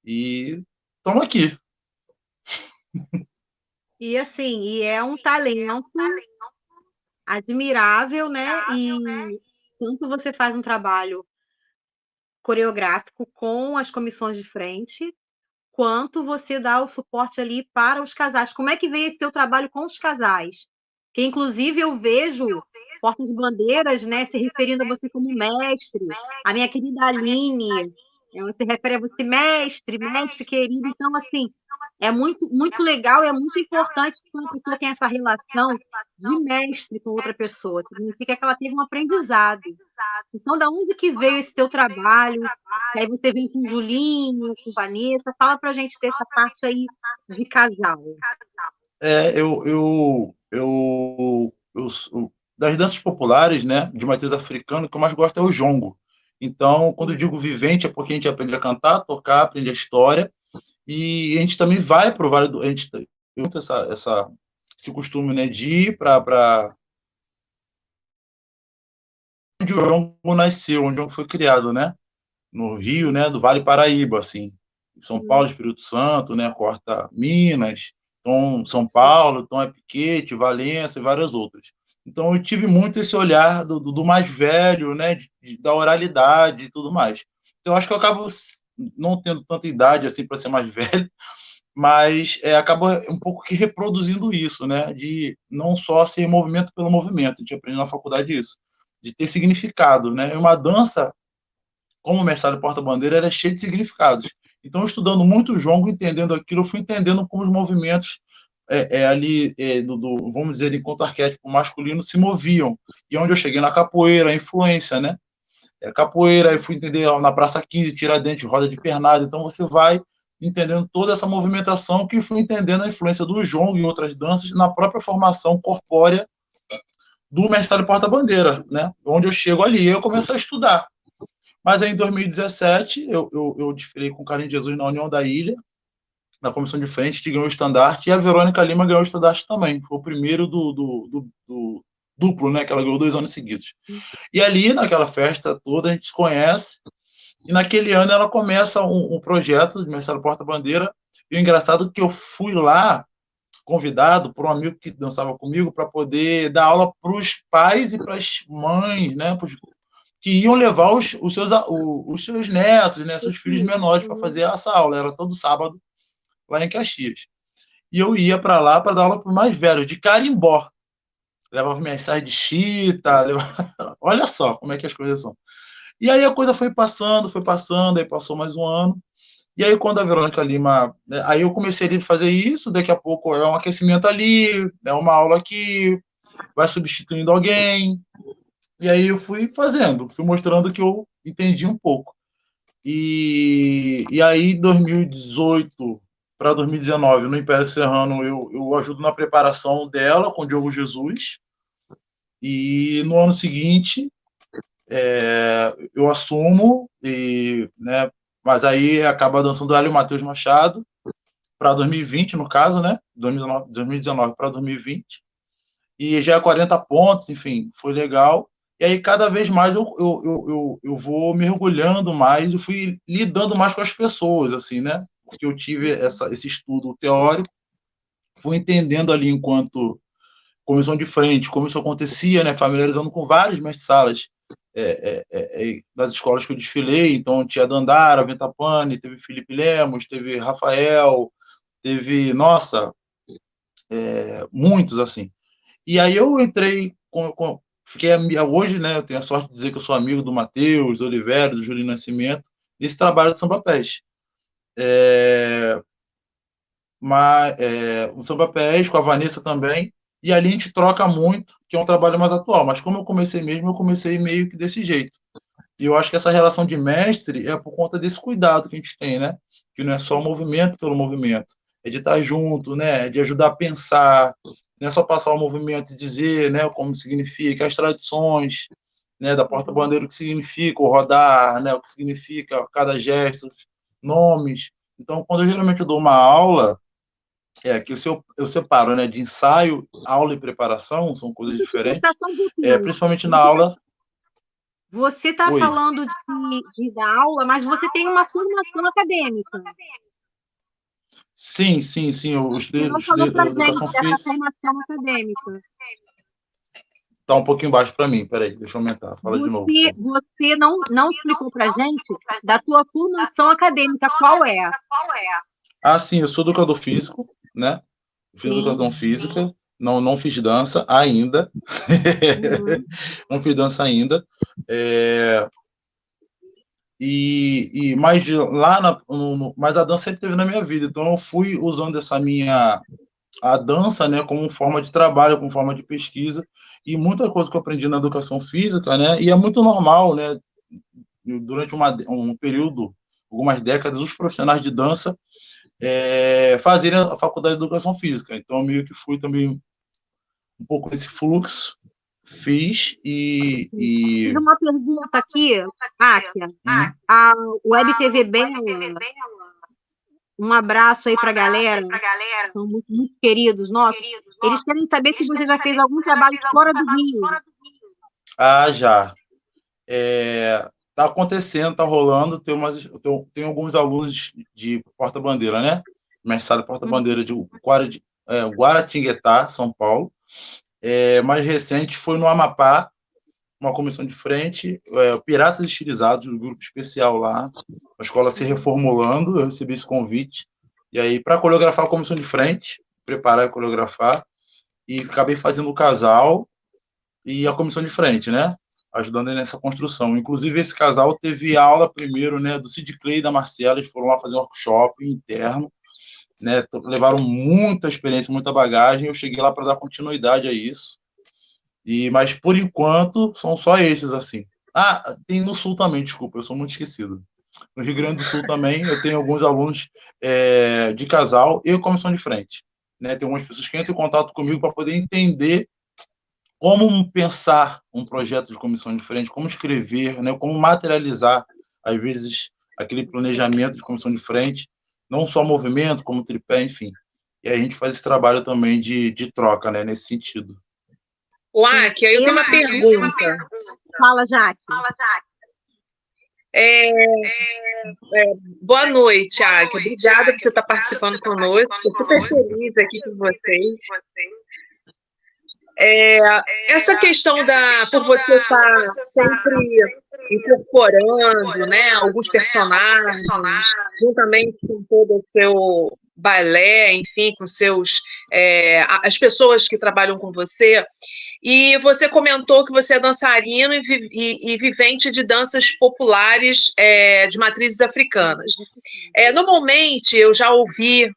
e estamos aqui. E assim, é um talento admirável, né? E tanto você faz um trabalho coreográfico com as comissões de frente, quanto você dá o suporte ali para os casais. Como é que vem esse teu trabalho com os casais? Que, inclusive, eu vejo portas-bandeiras, né, se referindo a você como mestre. A minha querida Aline, ela se refere a você mestre querido. Então, assim, é muito, muito legal e é muito importante quando a pessoa tem essa relação de mestre com outra pessoa. Significa que ela teve um aprendizado. Então, da onde que veio esse teu trabalho? Aí você vem com o Julinho, com Vanessa. Fala pra gente dessa parte aí de casal. Das danças populares, né, de matriz africana, o que eu mais gosto é o jongo. Então, quando eu digo vivente, é porque a gente aprende a cantar, tocar, aprende a história, e a gente também vai para o Vale do... A gente tem esse costume, né, de ir para onde o jongo nasceu, onde o jongo foi criado, né, no Rio, né, do Vale Paraíba, assim, São Paulo, Espírito Santo, né, corta Minas, então, São Paulo, então é Piquete, Valença e várias outras. Então, eu tive muito esse olhar do mais velho, né, da oralidade e tudo mais. Então, acho que eu acabo não tendo tanta idade assim para ser mais velho, mas acaba um pouco que reproduzindo isso, né, de não só ser movimento pelo movimento, a gente aprende na faculdade isso, de ter significado, né, uma dança, como o mestre porta-bandeira, era cheio de significados. Então, estudando muito o jongo, entendendo aquilo, eu fui entendendo como os movimentos ali, vamos dizer, enquanto arquétipo masculino, se moviam. E onde eu cheguei na capoeira, a influência, né? Capoeira, aí fui entender na Praça 15, Tiradentes, roda de pernada. Então, você vai entendendo toda essa movimentação, que fui entendendo a influência do jongo e outras danças na própria formação corpórea do mestre porta-bandeira, né? Onde eu chego ali, eu começo a estudar. Mas aí, em 2017, eu desfilei com o Carlinhos Jesus na União da Ilha, na comissão de frente, que ganhou o estandarte, e a Verônica Lima ganhou o estandarte também. Foi o primeiro do duplo, né? Que ela ganhou 2 anos seguidos. E ali, naquela festa toda, a gente se conhece, e naquele ano ela começa um projeto de mestre porta-bandeira, e o engraçado é que eu fui lá convidado por um amigo que dançava comigo para poder dar aula para os pais e para as mães, né, que iam levar os seus netos, né, seus filhos menores para fazer essa aula. Era todo sábado lá em Caxias. E eu ia para lá para dar aula para os mais velhos, de carimbó. Levava mensagem de chita, olha só como é que as coisas são. E aí a coisa foi passando, aí passou mais um ano. E aí, quando a Verônica Lima... Aí eu comecei a fazer isso, daqui a pouco é um aquecimento ali, é uma aula que vai substituindo alguém. E aí eu fui fazendo, fui mostrando que eu entendi um pouco. E aí, 2018 para 2019, no Império Serrano, eu ajudo na preparação dela com o Diogo Jesus. E no ano seguinte, eu assumo, né, mas aí acaba dançando ela e o Matheus Machado para 2020, no caso, né? 2019 para 2020. E já é 40 pontos, enfim, foi legal. E aí, cada vez mais, eu vou mergulhando mais, eu fui lidando mais com as pessoas, assim, né? Porque eu tive esse estudo teórico, fui entendendo ali enquanto comissão de frente, como isso acontecia, né? Familiarizando com vários mestres-salas das escolas que eu desfilei. Então, tinha Dandara, Ventapane, teve Felipe Lemos, teve Rafael, teve, nossa, muitos, assim. E aí eu entrei, fiquei hoje, né, eu tenho a sorte de dizer que eu sou amigo do Matheus, do Oliveira, do Júlio Nascimento, desse trabalho de Samba Pés. O Samba Pés, com a Vanessa também, e ali a gente troca muito, que é um trabalho mais atual, mas como eu comecei mesmo, eu comecei meio que desse jeito. E eu acho que essa relação de mestre é por conta desse cuidado que a gente tem, né? Que não é só o movimento pelo movimento, é de estar junto, né? De ajudar a pensar, não é só passar o movimento e dizer, né, como significa, as tradições, né, da porta-bandeira, o que significa o rodar, né, o que significa cada gesto, nomes. Então, quando eu geralmente dou uma aula, que eu separo, né, de ensaio, aula e preparação, são coisas diferentes, principalmente na aula. Você está falando de dar aula, mas você tem uma formação acadêmica. Sim, eu estudei educação física. Formação acadêmica. Está um pouquinho baixo para mim, peraí, deixa eu aumentar, fala de novo. Você não explicou para a gente da sua formação acadêmica, qual é? Sim, eu sou educador físico, né? Fiz educação física, não fiz dança ainda. Não fiz dança ainda. Mas mas a dança sempre teve na minha vida, então eu fui usando a dança, né, como forma de trabalho, como forma de pesquisa, e muita coisa que eu aprendi na educação física, né, e é muito normal, né, durante um período, algumas décadas, os profissionais de dança fazerem a faculdade de educação física. Então eu meio que fui também um pouco nesse fluxo, fiz e... Fiz uma pergunta aqui, Áquia. A Web TV Bela, um abraço aí para a galera, são muito, muito queridos nossos. Eles querem saber se você já fez algum trabalho fora do Rio. Já. Tá acontecendo, tá rolando, tem alguns alunos de porta-bandeira, né? Mestrado porta-bandeira de Guaratinguetá, São Paulo. Mais recente foi no Amapá, uma comissão de frente, Piratas Estilizados, um grupo especial lá, a escola se reformulando, eu recebi esse convite, e aí para coreografar a comissão de frente, preparar e coreografar, e acabei fazendo o casal e a comissão de frente, né, ajudando nessa construção. Inclusive esse casal teve aula primeiro, né, do Sid Clay e da Marcela, eles foram lá fazer um workshop interno, né, levaram muita experiência, muita bagagem, eu cheguei lá para dar continuidade a isso. Mas, por enquanto, são só esses, assim. Tem no Sul também, desculpa, eu sou muito esquecido. No Rio Grande do Sul também, eu tenho alguns alunos de casal e comissão de frente. Né? Tem algumas pessoas que entram em contato comigo para poder entender como pensar um projeto de comissão de frente, como escrever, né? Como materializar, às vezes, aquele planejamento de comissão de frente, não só movimento, como tripé, enfim. E aí a gente faz esse trabalho também de troca, né, nesse sentido. Aki, aí eu tenho uma pergunta. Fala, Jaque. Boa noite, Aki. Obrigada por você estar participando conosco. Estou super feliz aqui com vocês. Essa questão por você estar sempre incorporando, né, alguns personagens, juntamente com todo o seu balé, enfim, com as pessoas que trabalham com você. E você comentou que você é dançarino e vivente de danças populares de matrizes africanas. Normalmente, eu já ouvi,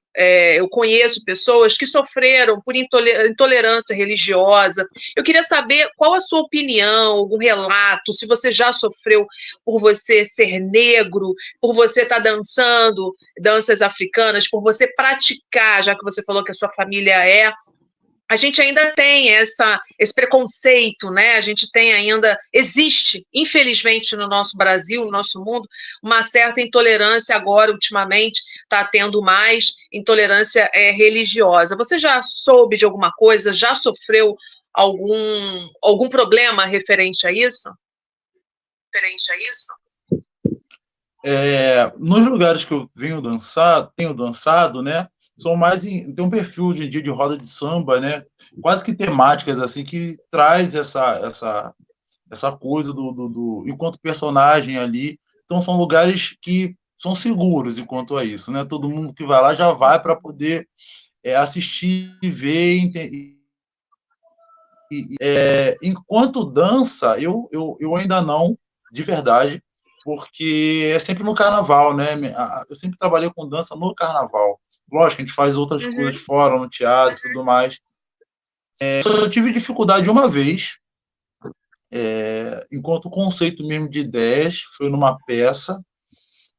eu conheço pessoas que sofreram por intolerância religiosa. Eu queria saber qual a sua opinião, algum relato, se você já sofreu por você ser negro, por você estar dançando danças africanas, por você praticar, já que você falou que a sua família a gente ainda tem esse preconceito, né? A gente tem ainda, existe, infelizmente, no nosso Brasil, no nosso mundo, uma certa intolerância agora, ultimamente, está tendo mais intolerância religiosa. Você já soube de alguma coisa? Já sofreu algum problema referente a isso? Nos lugares que eu tenho dançado, né? São mais tem um perfil hoje em dia de roda de samba, né? Quase que temáticas assim que traz essa coisa do enquanto personagem ali. Então são lugares que são seguros enquanto a isso, né? Todo mundo que vai lá já vai para poder assistir, ver, entender. Enquanto dança, eu ainda não, de verdade, porque é sempre no carnaval, né? Eu sempre trabalhei com dança no carnaval. Lógico, a gente faz outras coisas fora, no teatro e tudo mais. Eu tive dificuldade uma vez, enquanto conceito mesmo de ideias, foi numa peça,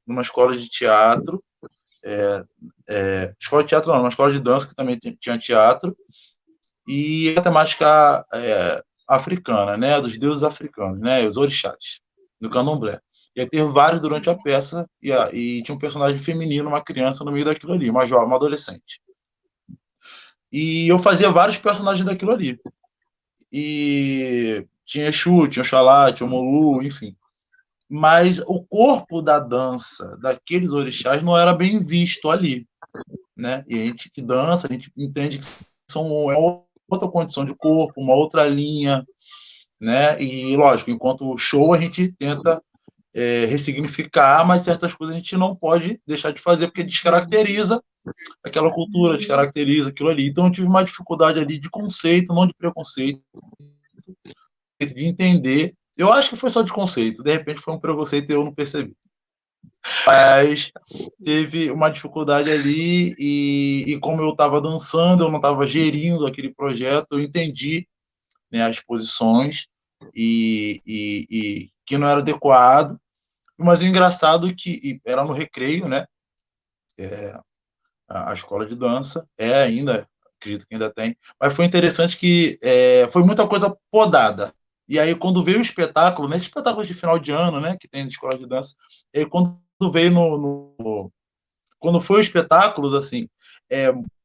numa escola de teatro, escola de teatro não, uma escola de dança que também tinha teatro, e a temática africana, né, dos deuses africanos, né, os orixás, do candomblé. E aí teve vários durante a peça, e tinha um personagem feminino, uma criança no meio daquilo ali, uma jovem, uma adolescente. E eu fazia vários personagens daquilo ali. E tinha Exu, tinha Oxalá, tinha Molu, enfim. Mas o corpo da dança daqueles orixás não era bem visto ali, né? E a gente que dança, a gente entende que são outra condição de corpo, uma outra linha, né? E, lógico, enquanto show a gente tenta ressignificar, mas certas coisas a gente não pode deixar de fazer, porque descaracteriza aquela cultura, descaracteriza aquilo ali. Então eu tive uma dificuldade ali de conceito, não de preconceito, de entender. Eu acho que foi só de conceito, de repente foi um preconceito e eu não percebi. Mas teve uma dificuldade ali e como eu estava dançando, eu não estava gerindo aquele projeto, eu entendi, né, as posições e que não era adequado. Mas o engraçado é que era no recreio, né? A escola de dança ainda, acredito que ainda tem, mas foi interessante que foi muita coisa podada. E aí, quando veio o espetáculo, nesse espetáculo de final de ano, né, que tem na escola de dança, quando veio quando foi o espetáculo, assim,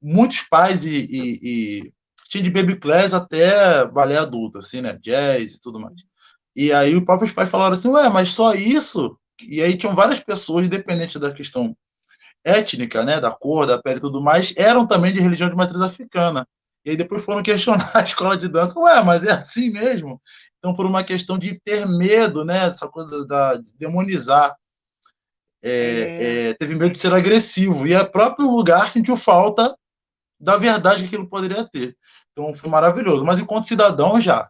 muitos pais e tinha de baby class até balé adulto, assim, né, jazz e tudo mais. E aí os próprios pais falaram assim, ué, mas só isso? E aí tinham várias pessoas, independente da questão étnica, né, da cor, da pele e tudo mais, eram também de religião de matriz africana. E aí depois foram questionar a escola de dança, ué, mas é assim mesmo? Então, por uma questão de ter medo, né, essa coisa de demonizar, teve medo de ser agressivo, e o próprio lugar sentiu falta da verdade que aquilo poderia ter. Então, foi maravilhoso. Mas enquanto cidadão, já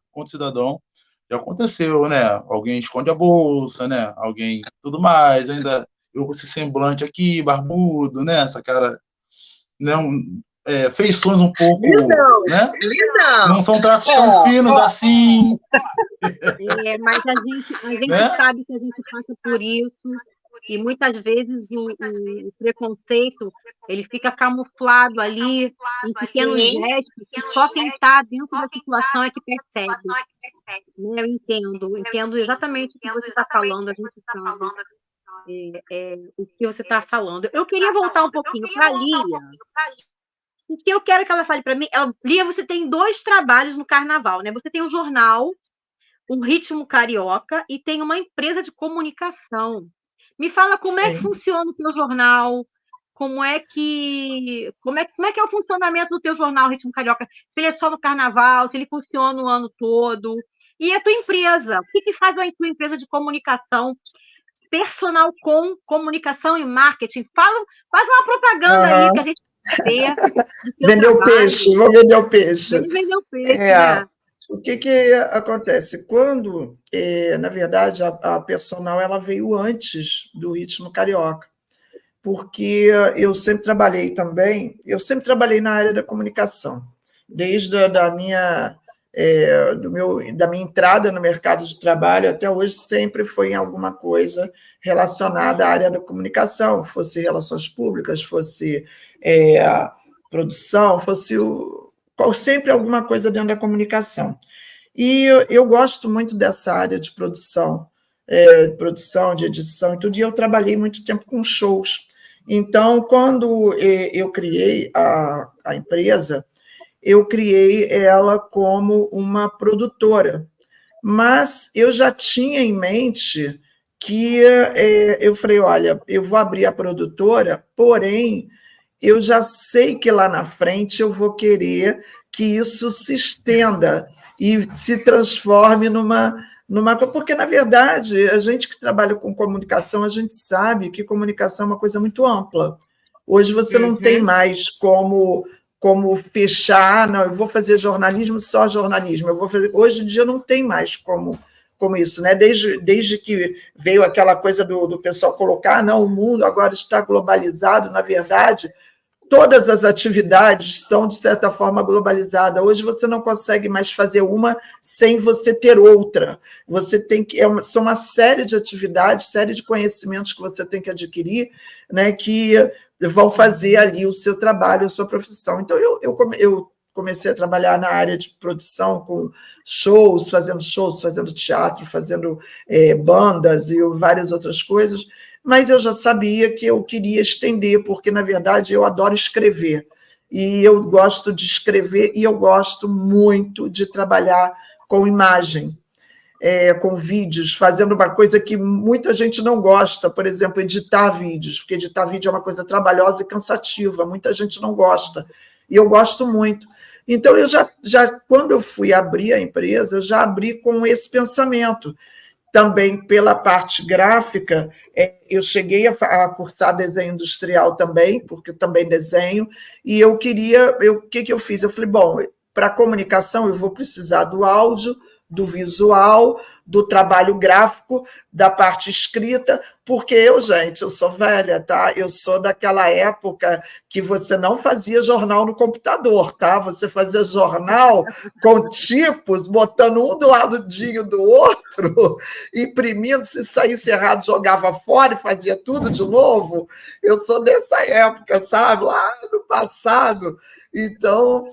aconteceu, né? Alguém esconde a bolsa, né? Alguém tudo mais, ainda eu com esse semblante aqui, barbudo, né? Essa cara, não, feições um pouco, Lindão, né? Lindão. Não são traços tão finos assim. Mas a gente né? sabe que a gente passa por isso. e muitas vezes o preconceito ele fica camuflado ali em pequenos gestos que só quem está dentro da situação é que percebe. Eu entendo exatamente o que você está falando, a gente sabe o que você está falando. Eu queria voltar um pouquinho para a Lia. O que eu quero que ela fale para mim, Lia, você tem 2 trabalhos no carnaval, né? Você tem um jornal, um Ritmo Carioca, e tem uma empresa de comunicação. Me fala como é que funciona o teu jornal, como é que é o funcionamento do teu jornal Ritmo Carioca? Se ele é só no carnaval, se ele funciona o ano todo. E a tua empresa, o que faz a tua empresa de comunicação? Personal com comunicação e marketing. Faz uma propaganda aí que a gente vai ver. Vender o peixe, vou vender o peixe. Vender o peixe, né? O que acontece? Quando, na verdade, a personal ela veio antes do Ritmo Carioca, porque eu sempre trabalhei na área da comunicação, desde da minha entrada no mercado de trabalho até hoje, sempre foi em alguma coisa relacionada à área da comunicação, fosse relações públicas, fosse produção, fosse sempre alguma coisa dentro da comunicação. E eu gosto muito dessa área de produção, de edição e tudo, e eu trabalhei muito tempo com shows. Então, quando eu criei a empresa, eu criei ela como uma produtora, mas eu já tinha em mente que eu falei, olha, eu vou abrir a produtora, porém, eu já sei que lá na frente eu vou querer que isso se estenda e se transforme numa... Porque, na verdade, a gente que trabalha com comunicação, a gente sabe que comunicação é uma coisa muito ampla. Hoje você não tem mais como fechar, não, eu vou fazer jornalismo, só jornalismo. Hoje em dia não tem mais como isso, né? Desde que veio aquela coisa do pessoal colocar, não, o mundo agora está globalizado, na verdade, todas as atividades são, de certa forma, globalizadas. Hoje você não consegue mais fazer uma sem você ter outra. Você tem que... são uma série de atividades, série de conhecimentos que você tem que adquirir, né, que vão fazer ali o seu trabalho, a sua profissão. Então, eu comecei a trabalhar na área de produção, com shows, fazendo teatro, fazendo bandas e várias outras coisas, mas eu já sabia que eu queria estender, porque, na verdade, eu adoro escrever. E eu gosto de escrever e eu gosto muito de trabalhar com imagem, com vídeos, fazendo uma coisa que muita gente não gosta, por exemplo, editar vídeos, porque editar vídeo é uma coisa trabalhosa e cansativa, muita gente não gosta, e eu gosto muito. Então, eu quando eu fui abrir a empresa, eu já abri com esse pensamento. Também pela parte gráfica, eu cheguei a cursar desenho industrial também, porque eu também desenho, e o que eu fiz? Eu falei, bom, para comunicação eu vou precisar do áudio, do visual, do trabalho gráfico, da parte escrita, porque eu sou velha, tá? Eu sou daquela época que você não fazia jornal no computador, tá? Você fazia jornal com tipos, botando um do ladinho do outro, imprimindo, se saísse errado, jogava fora e fazia tudo de novo. Eu sou dessa época, sabe? Lá no passado. Então,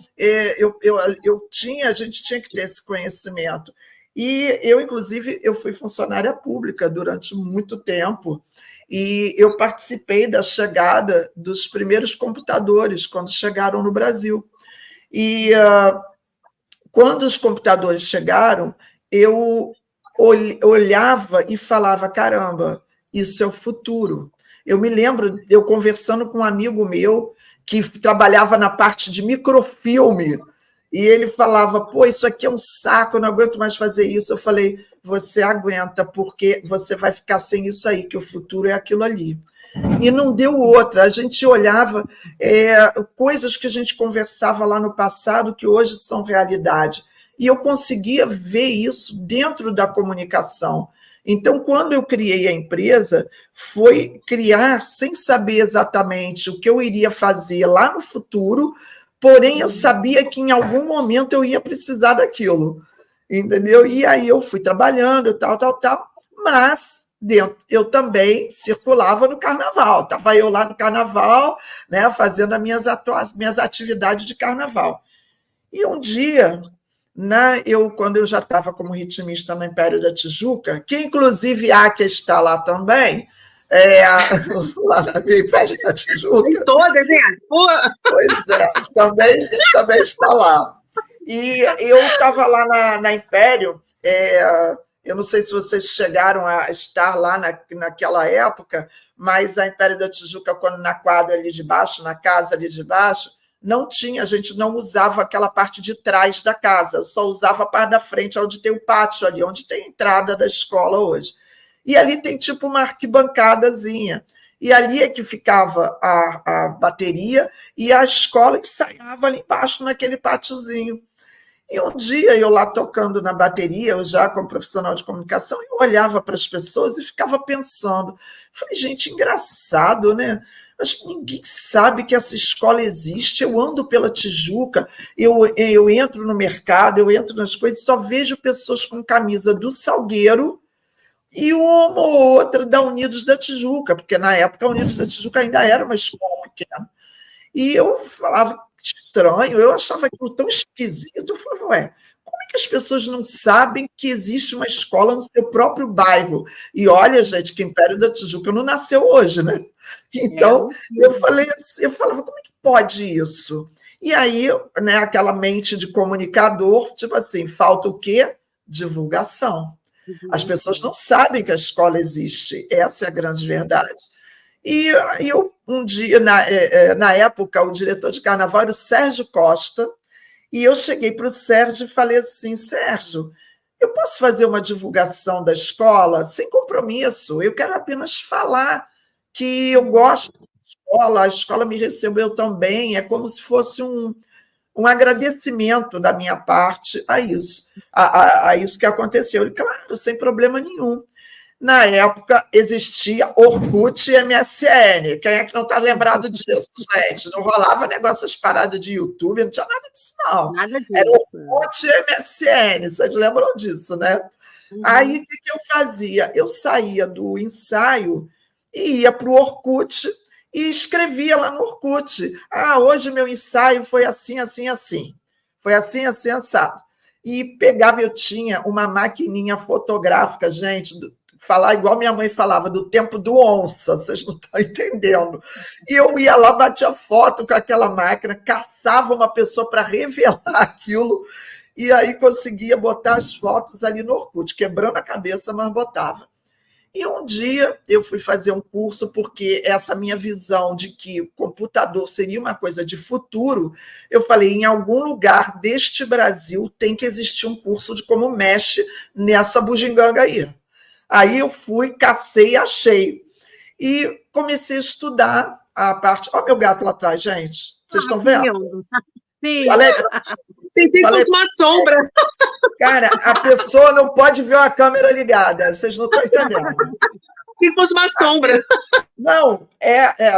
a gente tinha que ter esse conhecimento. E eu, inclusive, eu fui funcionária pública durante muito tempo e eu participei da chegada dos primeiros computadores, quando chegaram no Brasil. E quando os computadores chegaram, eu olhava e falava, caramba, isso é o futuro. Eu me lembro, eu conversando com um amigo meu, que trabalhava na parte de microfilme, e ele falava, pô, isso aqui é um saco, eu não aguento mais fazer isso. Eu falei, você aguenta, porque você vai ficar sem isso aí, que o futuro é aquilo ali. E não deu outra, a gente olhava coisas que a gente conversava lá no passado, que hoje são realidade, e eu conseguia ver isso dentro da comunicação. Então, quando eu criei a empresa, foi criar sem saber exatamente o que eu iria fazer lá no futuro, porém eu sabia que em algum momento eu ia precisar daquilo, entendeu? E aí eu fui trabalhando, tal, mas eu também circulava no carnaval. Estava eu lá no carnaval, né, fazendo as minhas atividades de carnaval. E um dia, quando eu já estava como ritmista no Império da Tijuca, que inclusive a Áquia está lá também, lá na minha Império da Tijuca. Em todas, hein? Pois é, também está lá. E eu estava lá na Império, eu não sei se vocês chegaram a estar lá naquela época, mas a Império da Tijuca, quando na quadra ali de baixo, na casa ali de baixo, não tinha, a gente não usava aquela parte de trás da casa, só usava a parte da frente, onde tem o pátio ali, onde tem a entrada da escola hoje. E ali tem tipo uma arquibancadazinha. E ali é que ficava a bateria e a escola ensaiava ali embaixo, naquele pátiozinho. E um dia eu lá tocando na bateria, eu já como profissional de comunicação, eu olhava para as pessoas e ficava pensando. Falei, gente, engraçado, né? Mas ninguém sabe que essa escola existe. Eu ando pela Tijuca, eu entro no mercado, eu entro nas coisas, só vejo pessoas com camisa do Salgueiro e uma ou outra da Unidos da Tijuca, porque na época a Unidos da Tijuca ainda era uma escola pequena. E eu falava, estranho, eu achava aquilo tão esquisito. Eu falava, ué, como é que as pessoas não sabem que existe uma escola no seu próprio bairro? E olha, gente, que Império da Tijuca não nasceu hoje, né? Então, eu falava, como é que pode isso? E aí, né, aquela mente de comunicador, tipo assim, falta o quê? Divulgação. As pessoas não sabem que a escola existe, essa é a grande verdade. E eu, um dia, na época, o diretor de carnaval era o Sérgio Costa, e eu cheguei para o Sérgio e falei assim, Sérgio, eu posso fazer uma divulgação da escola sem compromisso, eu quero apenas falar que eu gosto da escola, a escola me recebeu também, é como se fosse um agradecimento da minha parte a isso, a isso que aconteceu. E, claro, sem problema nenhum. Na época, existia Orkut e MSN. Quem é que não está lembrado disso, gente? Não rolava negócio, essas paradas de YouTube, não tinha nada disso, não. Nada disso. Era Orkut e MSN, vocês lembram disso, né? Aí, o que eu fazia? Eu saía do ensaio e ia para o Orkut e escrevia lá no Orkut. Hoje meu ensaio foi assim, assim, assim. Foi assim, assim, assado. E pegava, eu tinha uma maquininha fotográfica, gente, falar igual minha mãe falava, do tempo do onça, vocês não estão entendendo. E eu ia lá, batia foto com aquela máquina, caçava uma pessoa para revelar aquilo, e aí conseguia botar as fotos ali no Orkut, quebrando a cabeça, mas botava. E um dia eu fui fazer um curso, porque essa minha visão de que o computador seria uma coisa de futuro, eu falei, em algum lugar deste Brasil tem que existir um curso de como mexe nessa bugiganga aí. Aí eu fui, cacei e achei. E comecei a estudar a parte... Olha o meu gato lá atrás, gente. Vocês estão vendo? Sim. Tentei fosse uma sombra. Cara, a pessoa não pode ver a câmera ligada. Vocês não estão entendendo. Se fosse uma sombra. Não,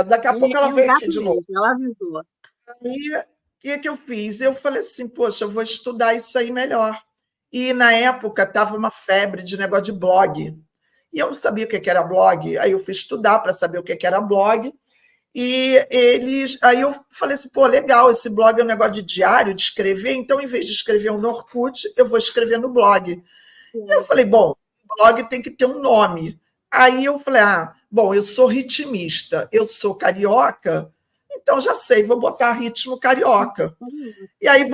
daqui a pouco ela veio aqui de novo. Ela avisou. Aí, o que eu fiz? Eu falei assim, poxa, eu vou estudar isso aí melhor. E, na época, estava uma febre de negócio de blog. E eu não sabia o que era blog. Aí eu fui estudar para saber o que era blog. E aí eu falei assim, pô, legal, esse blog é um negócio de diário, de escrever, então, em vez de escrever no Orkut, eu vou escrever no blog. E eu falei, bom, o blog tem que ter um nome. Aí eu falei, bom, eu sou ritmista, eu sou carioca, então já sei, vou botar ritmo carioca. E aí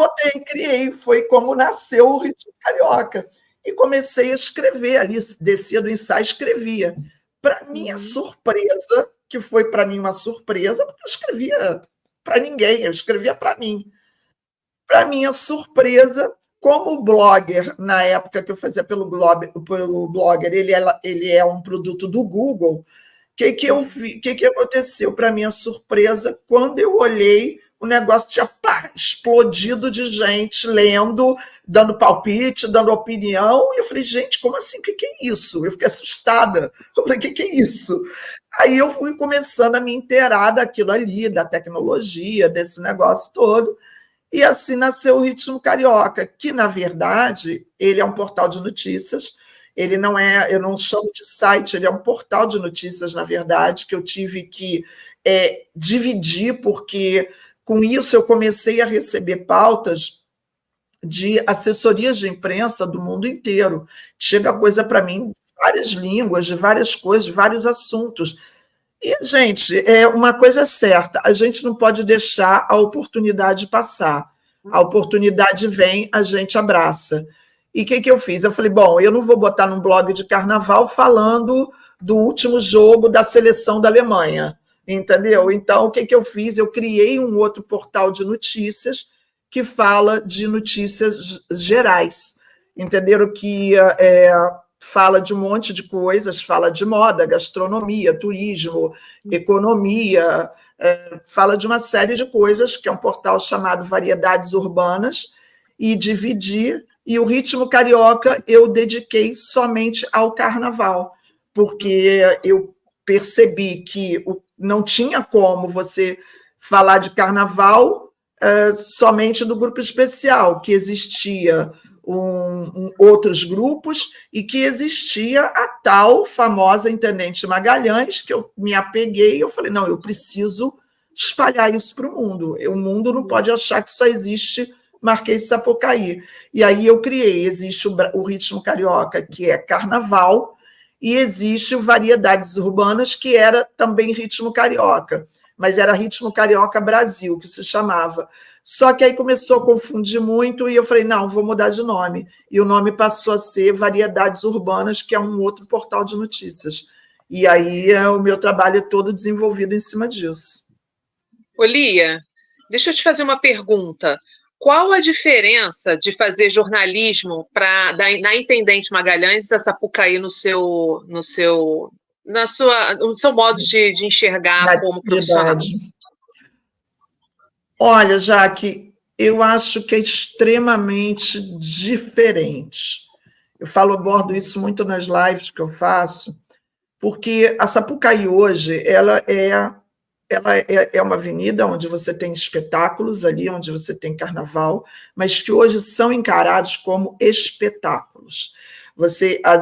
criei, foi como nasceu o ritmo carioca. E comecei a escrever ali, descia do ensaio, escrevia. Para minha surpresa, que foi para mim uma surpresa, porque eu escrevia para ninguém, eu escrevia para mim. Para minha surpresa, como blogger, na época que eu fazia pelo Blogger, ele é um produto do Google, o que aconteceu? Para minha surpresa, quando eu olhei, o negócio tinha explodido de gente lendo, dando palpite, dando opinião, e eu falei, gente, como assim? O que é isso? Eu fiquei assustada. Eu falei, o que é isso? Aí eu fui começando a me inteirar daquilo ali, da tecnologia, desse negócio todo, e assim nasceu o Ritmo Carioca, que, na verdade, ele é um portal de notícias, Ele não é, eu não chamo de site, ele é um portal de notícias, na verdade, que eu tive que dividir, porque com isso eu comecei a receber pautas de assessorias de imprensa do mundo inteiro. Chega coisa para mim de várias línguas, de várias coisas, de vários assuntos. E, gente, uma coisa é certa, a gente não pode deixar a oportunidade passar. A oportunidade vem, a gente abraça. E o que eu fiz? Eu falei, bom, eu não vou botar num blog de carnaval falando do último jogo da seleção da Alemanha, entendeu? Então, o que eu fiz? Eu criei um outro portal de notícias que fala de notícias gerais, entenderam? Que fala de um monte de coisas, fala de moda, gastronomia, turismo, economia, fala de uma série de coisas, que é um portal chamado Variedades Urbanas, e dividir, e o Ritmo Carioca eu dediquei somente ao carnaval, porque eu percebi que não tinha como você falar de carnaval somente do grupo especial, que existia outros grupos e que existia a tal famosa Intendente Magalhães, que eu me apeguei e eu falei, não, eu preciso espalhar isso para o mundo. O mundo não pode achar que só existe Marquês de Sapucaí. E aí eu criei, existe o Ritmo Carioca, que é carnaval, e existe o Variedades Urbanas, que era também Ritmo Carioca, mas era Ritmo Carioca Brasil, que se chamava. Só que aí começou a confundir muito e eu falei, não, vou mudar de nome. E o nome passou a ser Variedades Urbanas, que é um outro portal de notícias. E aí o meu trabalho é todo desenvolvido em cima disso. Lia, deixa eu te fazer uma pergunta. Qual a diferença de fazer jornalismo na Intendente Magalhães e da Sapucaí no seu modo de enxergar como profissional? Olha, Jaque, eu acho que é extremamente diferente. Eu abordo isso muito nas lives que eu faço, porque a Sapucaí hoje ela é uma avenida onde você tem espetáculos ali, onde você tem carnaval, mas que hoje são encarados como espetáculos.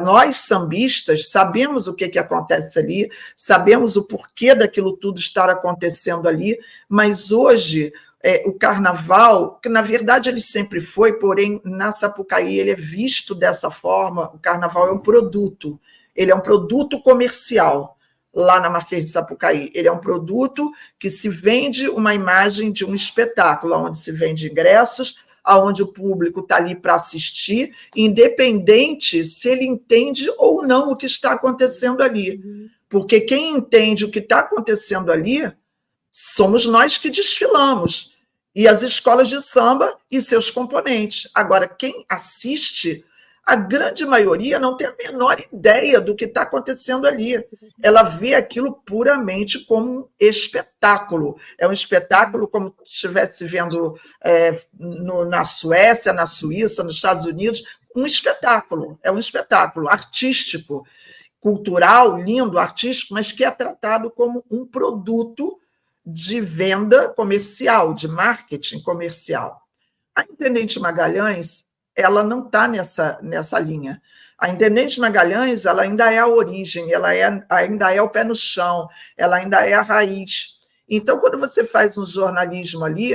Nós, sambistas, sabemos o que acontece ali, sabemos o porquê daquilo tudo estar acontecendo ali, mas hoje o carnaval, que na verdade ele sempre foi, porém na Sapucaí ele é visto dessa forma, o carnaval é um produto, ele é um produto comercial lá na Marquês de Sapucaí. Ele é um produto que se vende uma imagem de um espetáculo, onde se vende ingressos, onde o público está ali para assistir, independente se ele entende ou não o que está acontecendo ali. Porque quem entende o que está acontecendo ali somos nós que desfilamos, e as escolas de samba e seus componentes. Agora, quem assiste, a grande maioria não tem a menor ideia do que está acontecendo ali. Ela vê aquilo puramente como um espetáculo. É um espetáculo como se estivesse vendo na Suécia, na Suíça, nos Estados Unidos. Um espetáculo. É um espetáculo artístico, cultural, lindo, artístico, mas que é tratado como um produto de venda comercial, de marketing comercial. A Intendente Magalhães, ela não está nessa linha. A Intendente Magalhães, ela ainda é a origem, ela ainda é o pé no chão, ela ainda é a raiz. Então, quando você faz um jornalismo ali,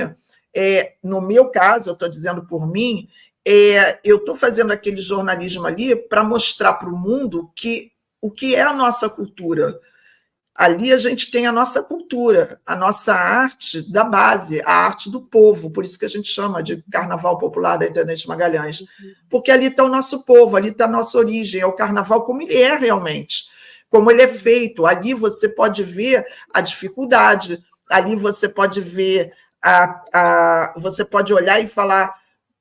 no meu caso, eu estou dizendo por mim, eu estou fazendo aquele jornalismo ali para mostrar para o mundo o que é a nossa cultura. Ali a gente tem a nossa cultura, a nossa arte da base, a arte do povo, por isso que a gente chama de Carnaval Popular da Intendente Magalhães, porque ali está o nosso povo, ali está a nossa origem, é o carnaval como ele é realmente, como ele é feito. Ali você pode ver a dificuldade, ali você pode ver, você pode olhar e falar,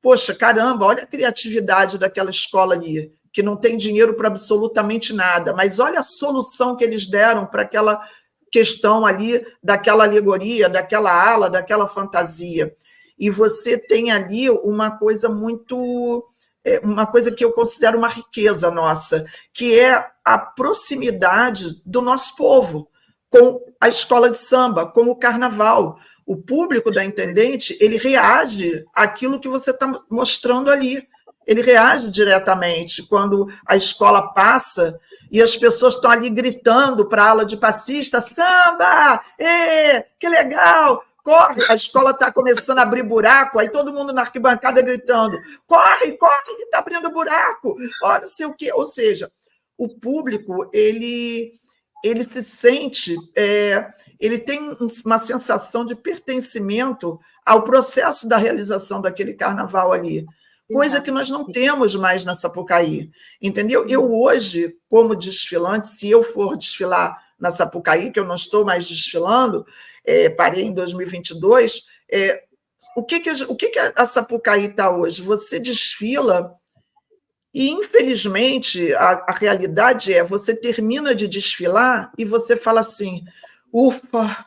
poxa, caramba, olha a criatividade daquela escola ali, que não tem dinheiro para absolutamente nada, mas olha a solução que eles deram para aquela questão ali, daquela alegoria, daquela ala, daquela fantasia. E você tem ali uma coisa uma coisa que eu considero uma riqueza nossa, que é a proximidade do nosso povo com a escola de samba, com o carnaval. O público da Intendente, ele reage àquilo que você está mostrando ali. Ele reage diretamente quando a escola passa e as pessoas estão ali gritando para a aula de passista, samba, que legal, corre, a escola está começando a abrir buraco, aí todo mundo na arquibancada gritando, corre, corre, que está abrindo buraco, olha, não sei o quê. Ou seja, o público, ele se sente, ele tem uma sensação de pertencimento ao processo da realização daquele carnaval ali, coisa que nós não temos mais na Sapucaí, entendeu? Eu hoje, como desfilante, se eu for desfilar na Sapucaí, que eu não estou mais desfilando, parei em 2022, o que a Sapucaí está hoje? Você desfila e, infelizmente, a realidade você termina de desfilar e você fala assim, ufa,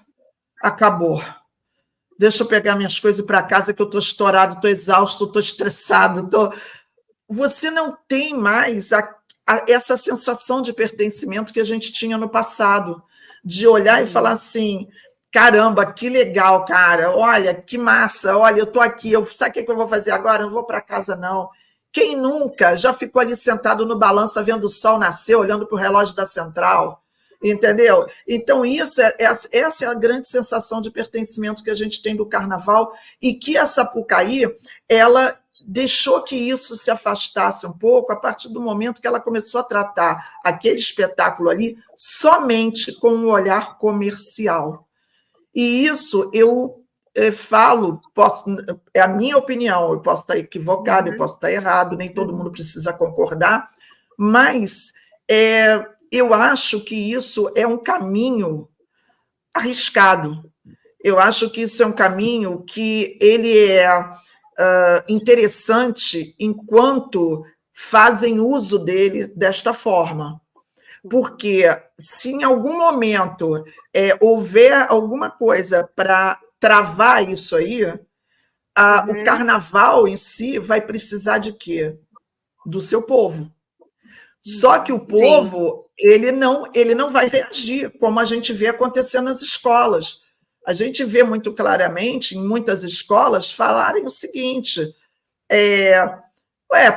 acabou. Deixa eu pegar minhas coisas para casa, que eu estou estourado, estou exausto, estou estressado. Você não tem mais essa sensação de pertencimento que a gente tinha no passado, de olhar e falar assim, caramba, que legal, cara, olha, que massa, olha, eu estou aqui, sabe o que eu vou fazer agora? Eu não vou para casa, não. Quem nunca já ficou ali sentado no balança, vendo o sol nascer, olhando para o relógio da central? Entendeu? Então, essa é a grande sensação de pertencimento que a gente tem do carnaval e que a Sapucaí, ela deixou que isso se afastasse um pouco a partir do momento que ela começou a tratar aquele espetáculo ali somente com um olhar comercial. E isso eu falo, é a minha opinião, eu posso estar equivocado, eu posso estar errado, nem todo mundo precisa concordar, mas eu acho que isso é um caminho arriscado. Eu acho que isso é um caminho que ele é interessante enquanto fazem uso dele desta forma. Porque se em algum momento houver alguma coisa para travar isso aí, o carnaval em si vai precisar de quê? Do seu povo. Só que o povo, ele não vai reagir, como a gente vê acontecendo nas escolas. A gente vê muito claramente, em muitas escolas, falarem o seguinte,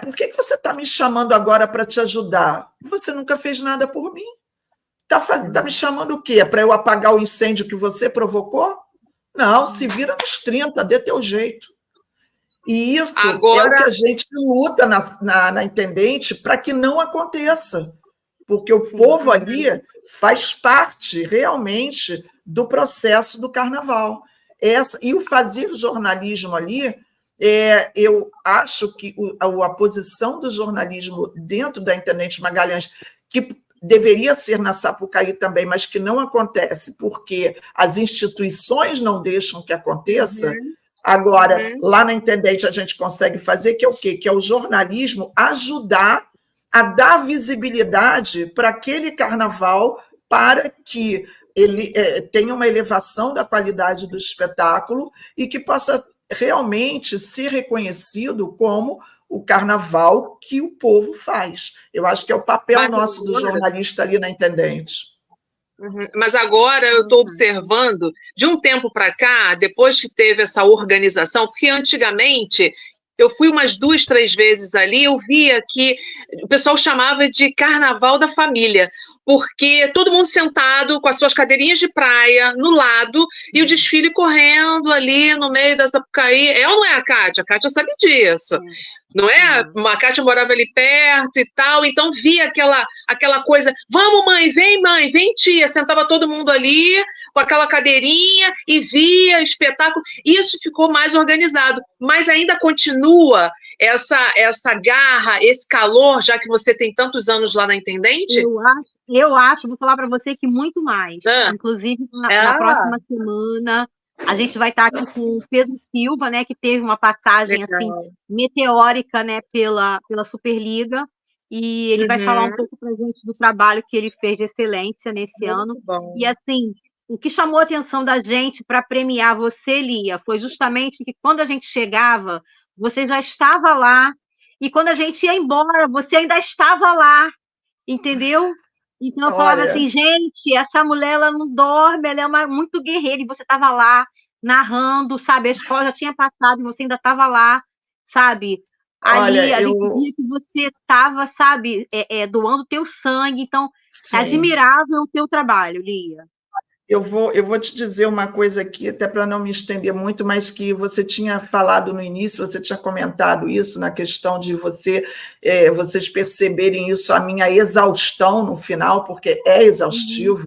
por que você está me chamando agora para te ajudar? Você nunca fez nada por mim. Está me chamando o quê? Para eu apagar o incêndio que você provocou? Não, se vira nos 30, dê teu jeito. E isso agora é o que a gente luta na Intendente para que não aconteça, porque o povo ali faz parte realmente do processo do carnaval. E o fazer jornalismo ali, eu acho que a posição do jornalismo dentro da Intendente Magalhães, que deveria ser na Sapucaí também, mas que não acontece, porque as instituições não deixam que aconteça. Agora, lá na Intendente, a gente consegue fazer, que é o quê? Que é o jornalismo ajudar a dar visibilidade para aquele carnaval, para que ele tenha uma elevação da qualidade do espetáculo e que possa realmente ser reconhecido como o carnaval que o povo faz. Eu acho que é o papel nosso do jornalista ali na Intendente. Mas agora eu estou observando, de um tempo para cá, depois que teve essa organização, porque antigamente eu fui umas 2, 3 vezes ali, eu via que o pessoal chamava de Carnaval da Família, porque todo mundo sentado com as suas cadeirinhas de praia no lado e o desfile correndo ali no meio da Sapucaí. É ou não é a Kátia? A Kátia sabe disso. Não é? A Kátia morava ali perto e tal, então via aquela coisa, vamos mãe, vem tia, sentava todo mundo ali com aquela cadeirinha e via espetáculo, isso ficou mais organizado, mas ainda continua essa garra, esse calor, já que você tem tantos anos lá na Intendente? Eu acho, vou falar para você que muito mais, inclusive na próxima semana, a gente vai estar aqui com o Pedro Silva, né, que teve uma passagem assim, meteórica, né, pela Superliga, e ele vai falar um pouco para a gente do trabalho que ele fez de excelência nesse ano. E assim, o que chamou a atenção da gente para premiar você, Lia, foi justamente que quando a gente chegava, você já estava lá, e quando a gente ia embora, você ainda estava lá, entendeu? Então eu falava assim, gente, essa mulher ela não dorme, ela é muito guerreira, e você estava lá narrando, sabe? A escola já tinha passado e você ainda estava lá, sabe? Ali, Olha, a gente eu... via que você estava, sabe, doando teu sangue, então é Sim. admirável o teu trabalho, Lia. Eu vou te dizer uma coisa aqui, até para não me estender muito, mas que você tinha falado no início, você tinha comentado isso, na questão de vocês perceberem isso, a minha exaustão no final, porque é exaustivo,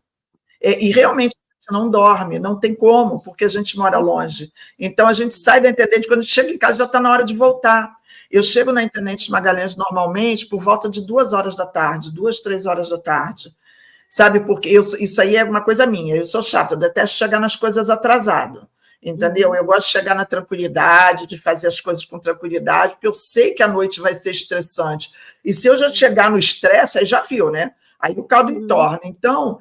e realmente a gente não dorme, não tem como, porque a gente mora longe. Então, a gente sai da Intendente, quando chega em casa já está na hora de voltar. Eu chego na Intendente Magalhães normalmente por volta de 2 horas da tarde, 2, 3 horas da tarde. Sabe, porque isso aí é uma coisa minha, eu sou chata, eu detesto chegar nas coisas atrasado, entendeu? Eu gosto de chegar na tranquilidade, de fazer as coisas com tranquilidade, porque eu sei que a noite vai ser estressante. E se eu já chegar no estresse, aí já viu, né? Aí o caldo entorna. Então,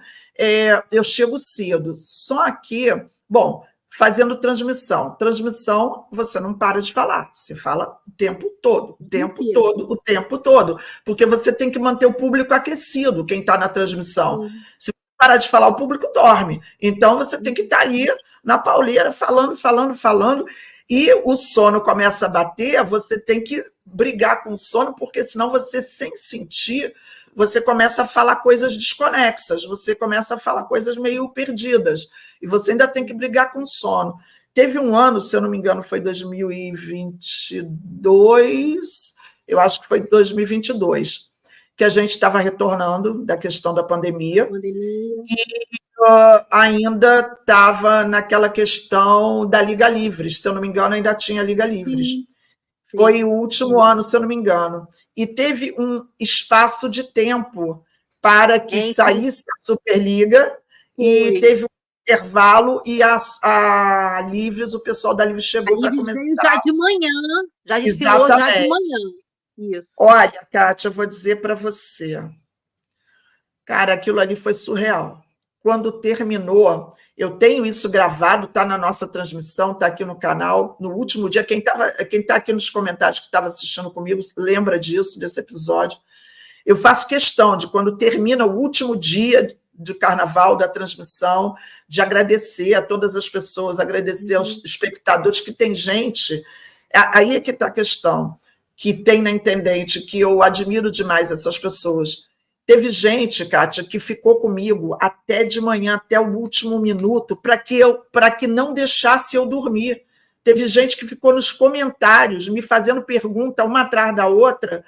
eu chego cedo. Só que, bom, fazendo transmissão. Transmissão, você não para de falar. Você fala o tempo todo, o tempo todo, o tempo todo. Porque você tem que manter o público aquecido, quem está na transmissão. Se você parar de falar, o público dorme. Então, você tem que estar ali na pauleira, falando, falando, falando. E o sono começa a bater, você tem que brigar com o sono, porque senão você, sem sentir, você começa a falar coisas desconexas, você começa a falar coisas meio perdidas. E você ainda tem que brigar com o sono. Teve um ano, se eu não me engano, foi 2022, eu acho que foi 2022, que a gente estava retornando da questão da pandemia. E ainda estava naquela questão da Liga Livres, se eu não me engano, ainda tinha Liga Livres. Sim. Foi o último ano, se eu não me engano. E teve um espaço de tempo para que saísse a Superliga e teve um intervalo e a Livres, o pessoal da Livres chegou para começar. Já de manhã, já desfilou já de manhã. Isso. Olha, Kátia, eu vou dizer para você. Cara, aquilo ali foi surreal. Quando terminou, eu tenho isso gravado, está na nossa transmissão, está aqui no canal. No último dia, quem está aqui nos comentários que estava assistindo comigo, lembra disso, desse episódio. Eu faço questão de, quando termina o último dia do carnaval, da transmissão, de agradecer a todas as pessoas, agradecer aos espectadores, que tem gente... Aí é que está a questão, que tem na Intendente, que eu admiro demais essas pessoas. Teve gente, Kátia, que ficou comigo até de manhã, até o último minuto, para que não deixasse eu dormir. Teve gente que ficou nos comentários, me fazendo pergunta uma atrás da outra,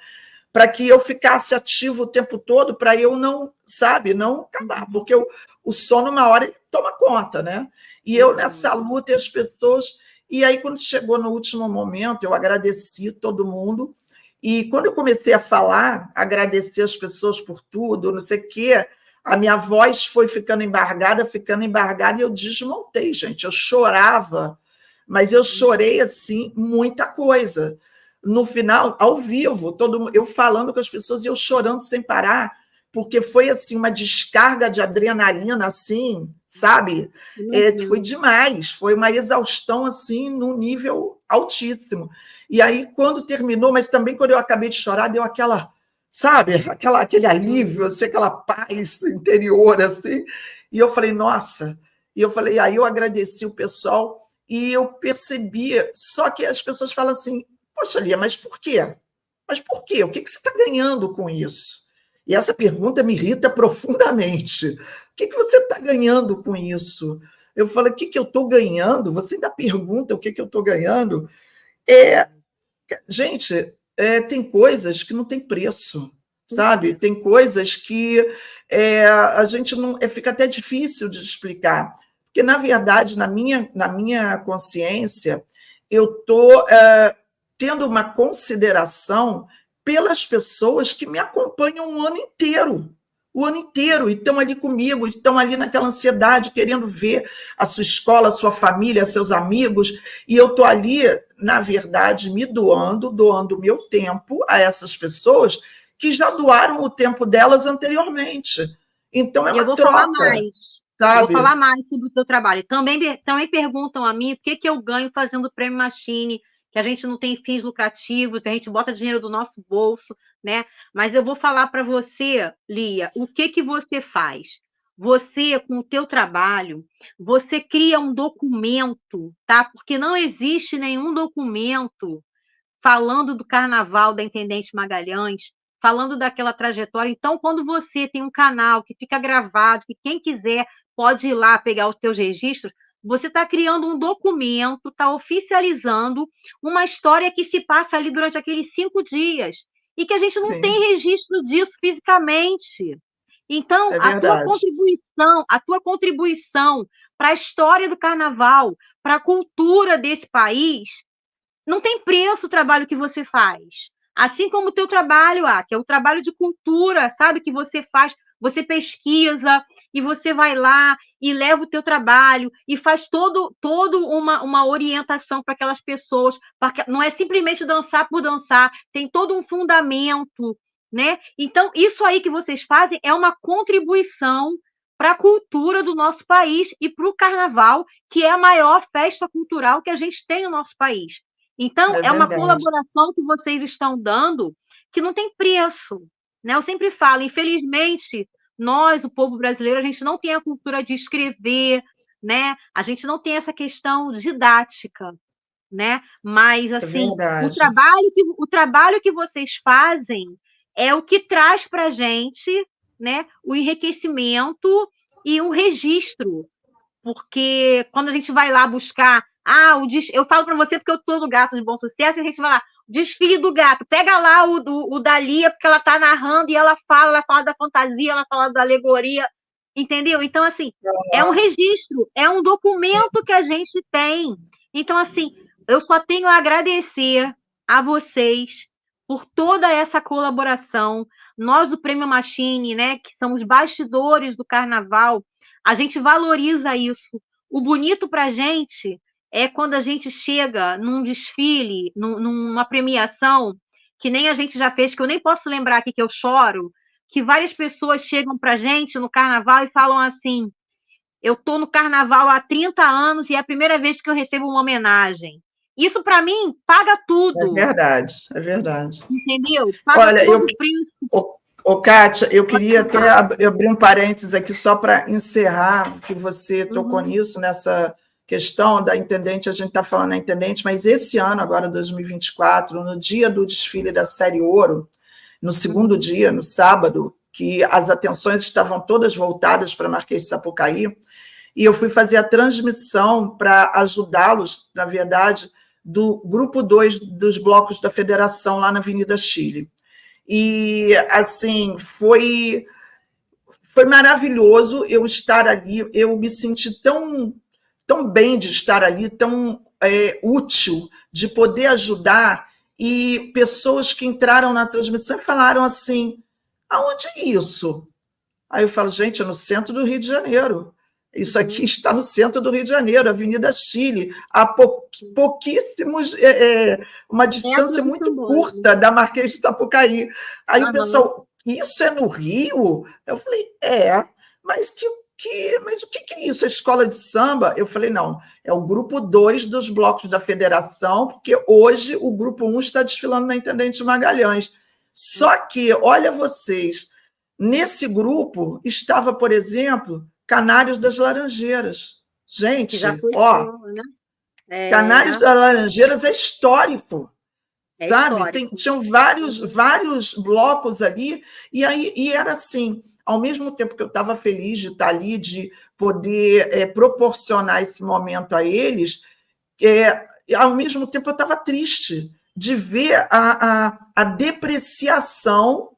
para que eu ficasse ativo o tempo todo, para eu não, sabe, não acabar, porque o sono, uma hora, toma conta, né? E eu nessa luta, e as pessoas... E aí, quando chegou no último momento, eu agradeci todo mundo. E quando eu comecei a falar, agradecer as pessoas por tudo, não sei o quê, a minha voz foi ficando embargada, e eu desmontei, gente. Eu chorava, mas eu chorei, assim, muita coisa. No final, ao vivo, eu falando com as pessoas e eu chorando sem parar, porque foi, assim, uma descarga de adrenalina, assim, sabe? Foi demais, foi uma exaustão, assim, num nível altíssimo. E aí, quando terminou, mas também quando eu acabei de chorar, deu aquela, sabe, aquele alívio, assim, aquela paz interior, assim. E eu falei, nossa. E eu falei, aí eu agradeci o pessoal e eu percebi, só que as pessoas falam assim, poxa, Lia, mas por quê? Mas por quê? O que você está ganhando com isso? E essa pergunta me irrita profundamente. O que você está ganhando com isso? Eu falo, o que eu estou ganhando? Você ainda pergunta o que eu estou ganhando? Gente, tem coisas que não tem preço, sabe? Tem coisas que a gente não... fica até difícil de explicar. Porque, na verdade, na minha consciência, eu estou tendo uma consideração pelas pessoas que me acompanham o ano inteiro, e estão ali comigo, estão ali naquela ansiedade, querendo ver a sua escola, a sua família, seus amigos, e eu estou ali, na verdade, me doando o meu tempo a essas pessoas que já doaram o tempo delas anteriormente. Então, é uma troca. Sabe? Eu vou falar mais sobre o seu trabalho. Também perguntam a mim o que eu ganho fazendo o Prêmio Machine, que a gente não tem fins lucrativos, a gente bota dinheiro do nosso bolso, né? Mas eu vou falar para você, Lia, o que você faz? Você, com o teu trabalho, você cria um documento, tá? Porque não existe nenhum documento falando do carnaval da Intendente Magalhães, falando daquela trajetória. Então, quando você tem um canal que fica gravado, que quem quiser pode ir lá pegar os teus registros, você está criando um documento, está oficializando uma história que se passa ali durante aqueles 5 dias e que a gente não tem registro disso fisicamente. Então, a tua contribuição para a história do carnaval, para a cultura desse país, não tem preço o trabalho que você faz. Assim como o teu trabalho, que é o trabalho de cultura, sabe, que você faz, você pesquisa e você vai lá e leva o teu trabalho e faz todo uma orientação para aquelas pessoas, não é simplesmente dançar por dançar, tem todo um fundamento, né? Então, isso aí que vocês fazem é uma contribuição para a cultura do nosso país e para o carnaval, que é a maior festa cultural que a gente tem no nosso país. Então, é uma colaboração que vocês estão dando que não tem preço, né? Eu sempre falo, infelizmente, nós, o povo brasileiro, a gente não tem a cultura de escrever, né? A gente não tem essa questão didática, né? Mas, assim, o trabalho que vocês fazem é o que traz para a gente, né, o enriquecimento e o registro, porque quando a gente vai lá buscar, eu falo para você porque eu estou no Gato de Bom Sucesso, e a gente vai lá, desfile do gato, pega lá o da Lia, porque ela está narrando e ela fala da fantasia, ela fala da alegoria, entendeu? Então, assim, é um registro, é um documento que a gente tem. Então, assim, eu só tenho a agradecer a vocês por toda essa colaboração. Nós do Prêmio Machine, né, que somos bastidores do carnaval, a gente valoriza isso. O bonito para a gente é quando a gente chega num desfile, numa premiação, que nem a gente já fez, que eu nem posso lembrar aqui que eu choro, que várias pessoas chegam para a gente no carnaval e falam assim, eu estou no carnaval há 30 anos e é a primeira vez que eu recebo uma homenagem. Isso, para mim, paga tudo. É verdade. Entendeu? Paga todo o preço. Kátia, eu queria até abrir um parênteses aqui só para encerrar, que você tocou nisso, nessa questão da intendente, a gente está falando da intendente, mas esse ano, agora 2024, no dia do desfile da Série Ouro, no segundo dia, no sábado, que as atenções estavam todas voltadas para Marquês de Sapucaí, e eu fui fazer a transmissão para ajudá-los, na verdade, do grupo 2 dos blocos da Federação, lá na Avenida Chile. E, assim, foi maravilhoso eu estar ali, eu me senti tão bem de estar ali, tão útil, de poder ajudar, e pessoas que entraram na transmissão falaram assim, aonde é isso? Aí eu falo, gente, é no centro do Rio de Janeiro. Isso aqui está no centro do Rio de Janeiro, Avenida Chile, a pouquíssimos, uma distância muito curta da Marquês de Sapucaí. Aí o pessoal, isso é no Rio? Eu falei, mas o que é isso? A escola de samba? Eu falei, não, é o grupo 2 dos blocos da federação, porque hoje o grupo 1 está desfilando na Intendente Magalhães. Só que, olha vocês, nesse grupo estava, por exemplo, Canários das Laranjeiras. Gente, né? Canários das Laranjeiras é histórico, sabe? Histórico. Tinham vários blocos ali, e era assim, ao mesmo tempo que eu estava feliz de estar ali, de poder proporcionar esse momento a eles, ao mesmo tempo eu estava triste de ver a depreciação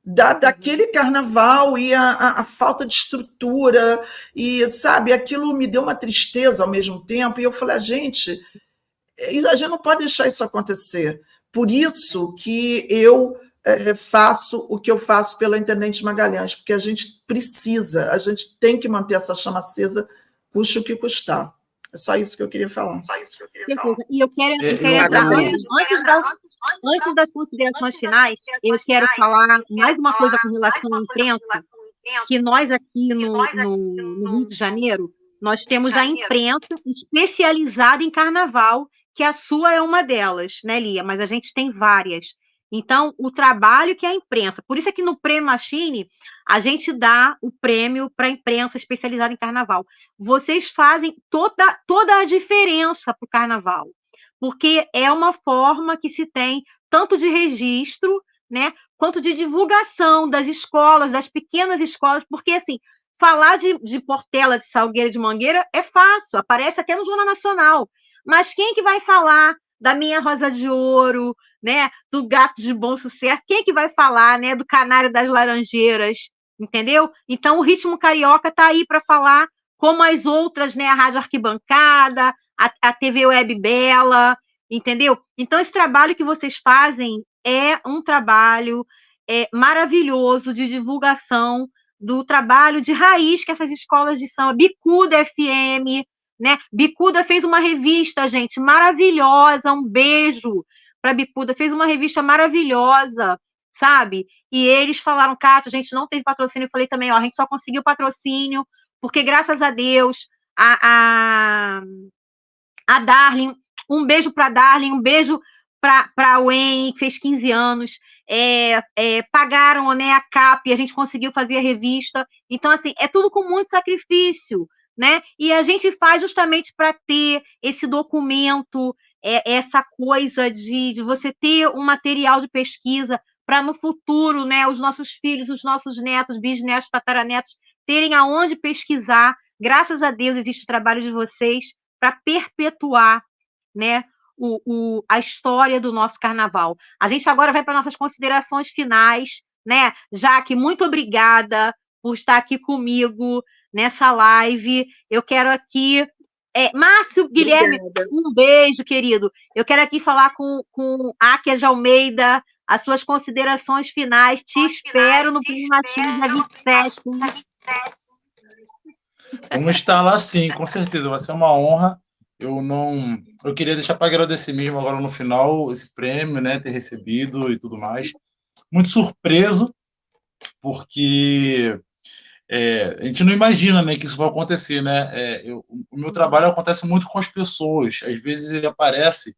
daquele carnaval e a falta de estrutura, e, sabe, aquilo me deu uma tristeza ao mesmo tempo, e eu falei, a gente não pode deixar isso acontecer. Por isso que eu faço o que eu faço pela Intendente Magalhães, porque a gente tem que manter essa chama acesa, custe o que custar. É só isso que eu queria falar. E eu quero entrar, antes das considerações finais, eu quero falar mais uma coisa com relação à imprensa, que nós aqui no Rio de Janeiro, nós temos a imprensa especializada em carnaval, que a sua é uma delas, né, Lia? Mas a gente tem várias. Então, o trabalho que a imprensa... Por isso é que no Prêmio Machine, a gente dá o prêmio para a imprensa especializada em carnaval. Vocês fazem toda a diferença para o carnaval. porque é uma forma que se tem tanto de registro, né, quanto de divulgação das escolas, das pequenas escolas, porque, assim, falar de Portela, de Salgueiro, de Mangueira é fácil, aparece até no Jornal Nacional, mas quem é que vai falar da Minha Rosa de Ouro, né, do Gato de Bom Sucesso? Quem é que vai falar, né, do Canário das Laranjeiras, entendeu? Então, o Ritmo Carioca está aí para falar, como as outras, né, a Rádio Arquibancada, a TV Web Bela, entendeu? Então, esse trabalho que vocês fazem é um trabalho maravilhoso de divulgação do trabalho de raiz que essas escolas de samba, Bicuda FM, né? Bicuda fez uma revista, gente, maravilhosa, um beijo para Bicuda, fez uma revista maravilhosa, sabe? E eles falaram, Kátia, a gente não teve patrocínio, eu falei também, ó, a gente só conseguiu patrocínio, porque graças a Deus, a Darling, um beijo para Darling, um beijo para a Wayne, que fez 15 anos, pagaram, né, a CAP, a gente conseguiu fazer a revista, então, assim, é tudo com muito sacrifício, né, e a gente faz justamente para ter esse documento, essa coisa de você ter um material de pesquisa para no futuro, né, os nossos filhos, os nossos netos, bisnetos, tataranetos, terem aonde pesquisar. Graças a Deus existe o trabalho de vocês para perpetuar, né, a história do nosso carnaval. A gente agora vai para nossas considerações finais, né? Jaque, muito obrigada por estar aqui comigo nessa live. Eu quero aqui... Márcio Guilherme, obrigada. Um beijo, querido. Eu quero aqui falar com Áquia de Almeida, as suas considerações finais. Te espero no Primatinho dia 27. Vamos estar lá sim, com certeza. Vai ser uma honra. Eu queria deixar para agradecer mesmo agora no final esse prêmio, né, ter recebido e tudo mais. Muito surpreso, porque a gente não imagina, né, que isso vai acontecer, né? O meu trabalho acontece muito com as pessoas. Às vezes ele aparece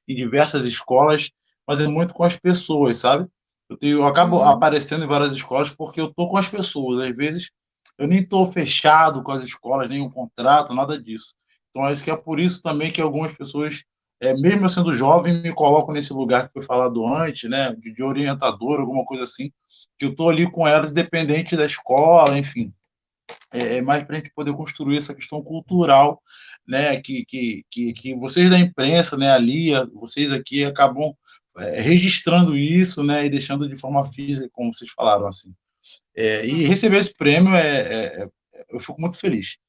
em diversas escolas, mas é muito com as pessoas, sabe? Eu acabo aparecendo em várias escolas porque eu tô com as pessoas. Às vezes eu nem estou fechado com as escolas, nem um contrato, nada disso. Então, acho que é por isso também que algumas pessoas, mesmo eu sendo jovem, me colocam nesse lugar que foi falado antes, né, de orientador, alguma coisa assim, que eu estou ali com elas, independente da escola, enfim. É mais para a gente poder construir essa questão cultural, né, que vocês da imprensa, né, ali, vocês aqui acabam registrando isso, né, e deixando de forma física, como vocês falaram, assim. E receber esse prêmio, eu fico muito feliz.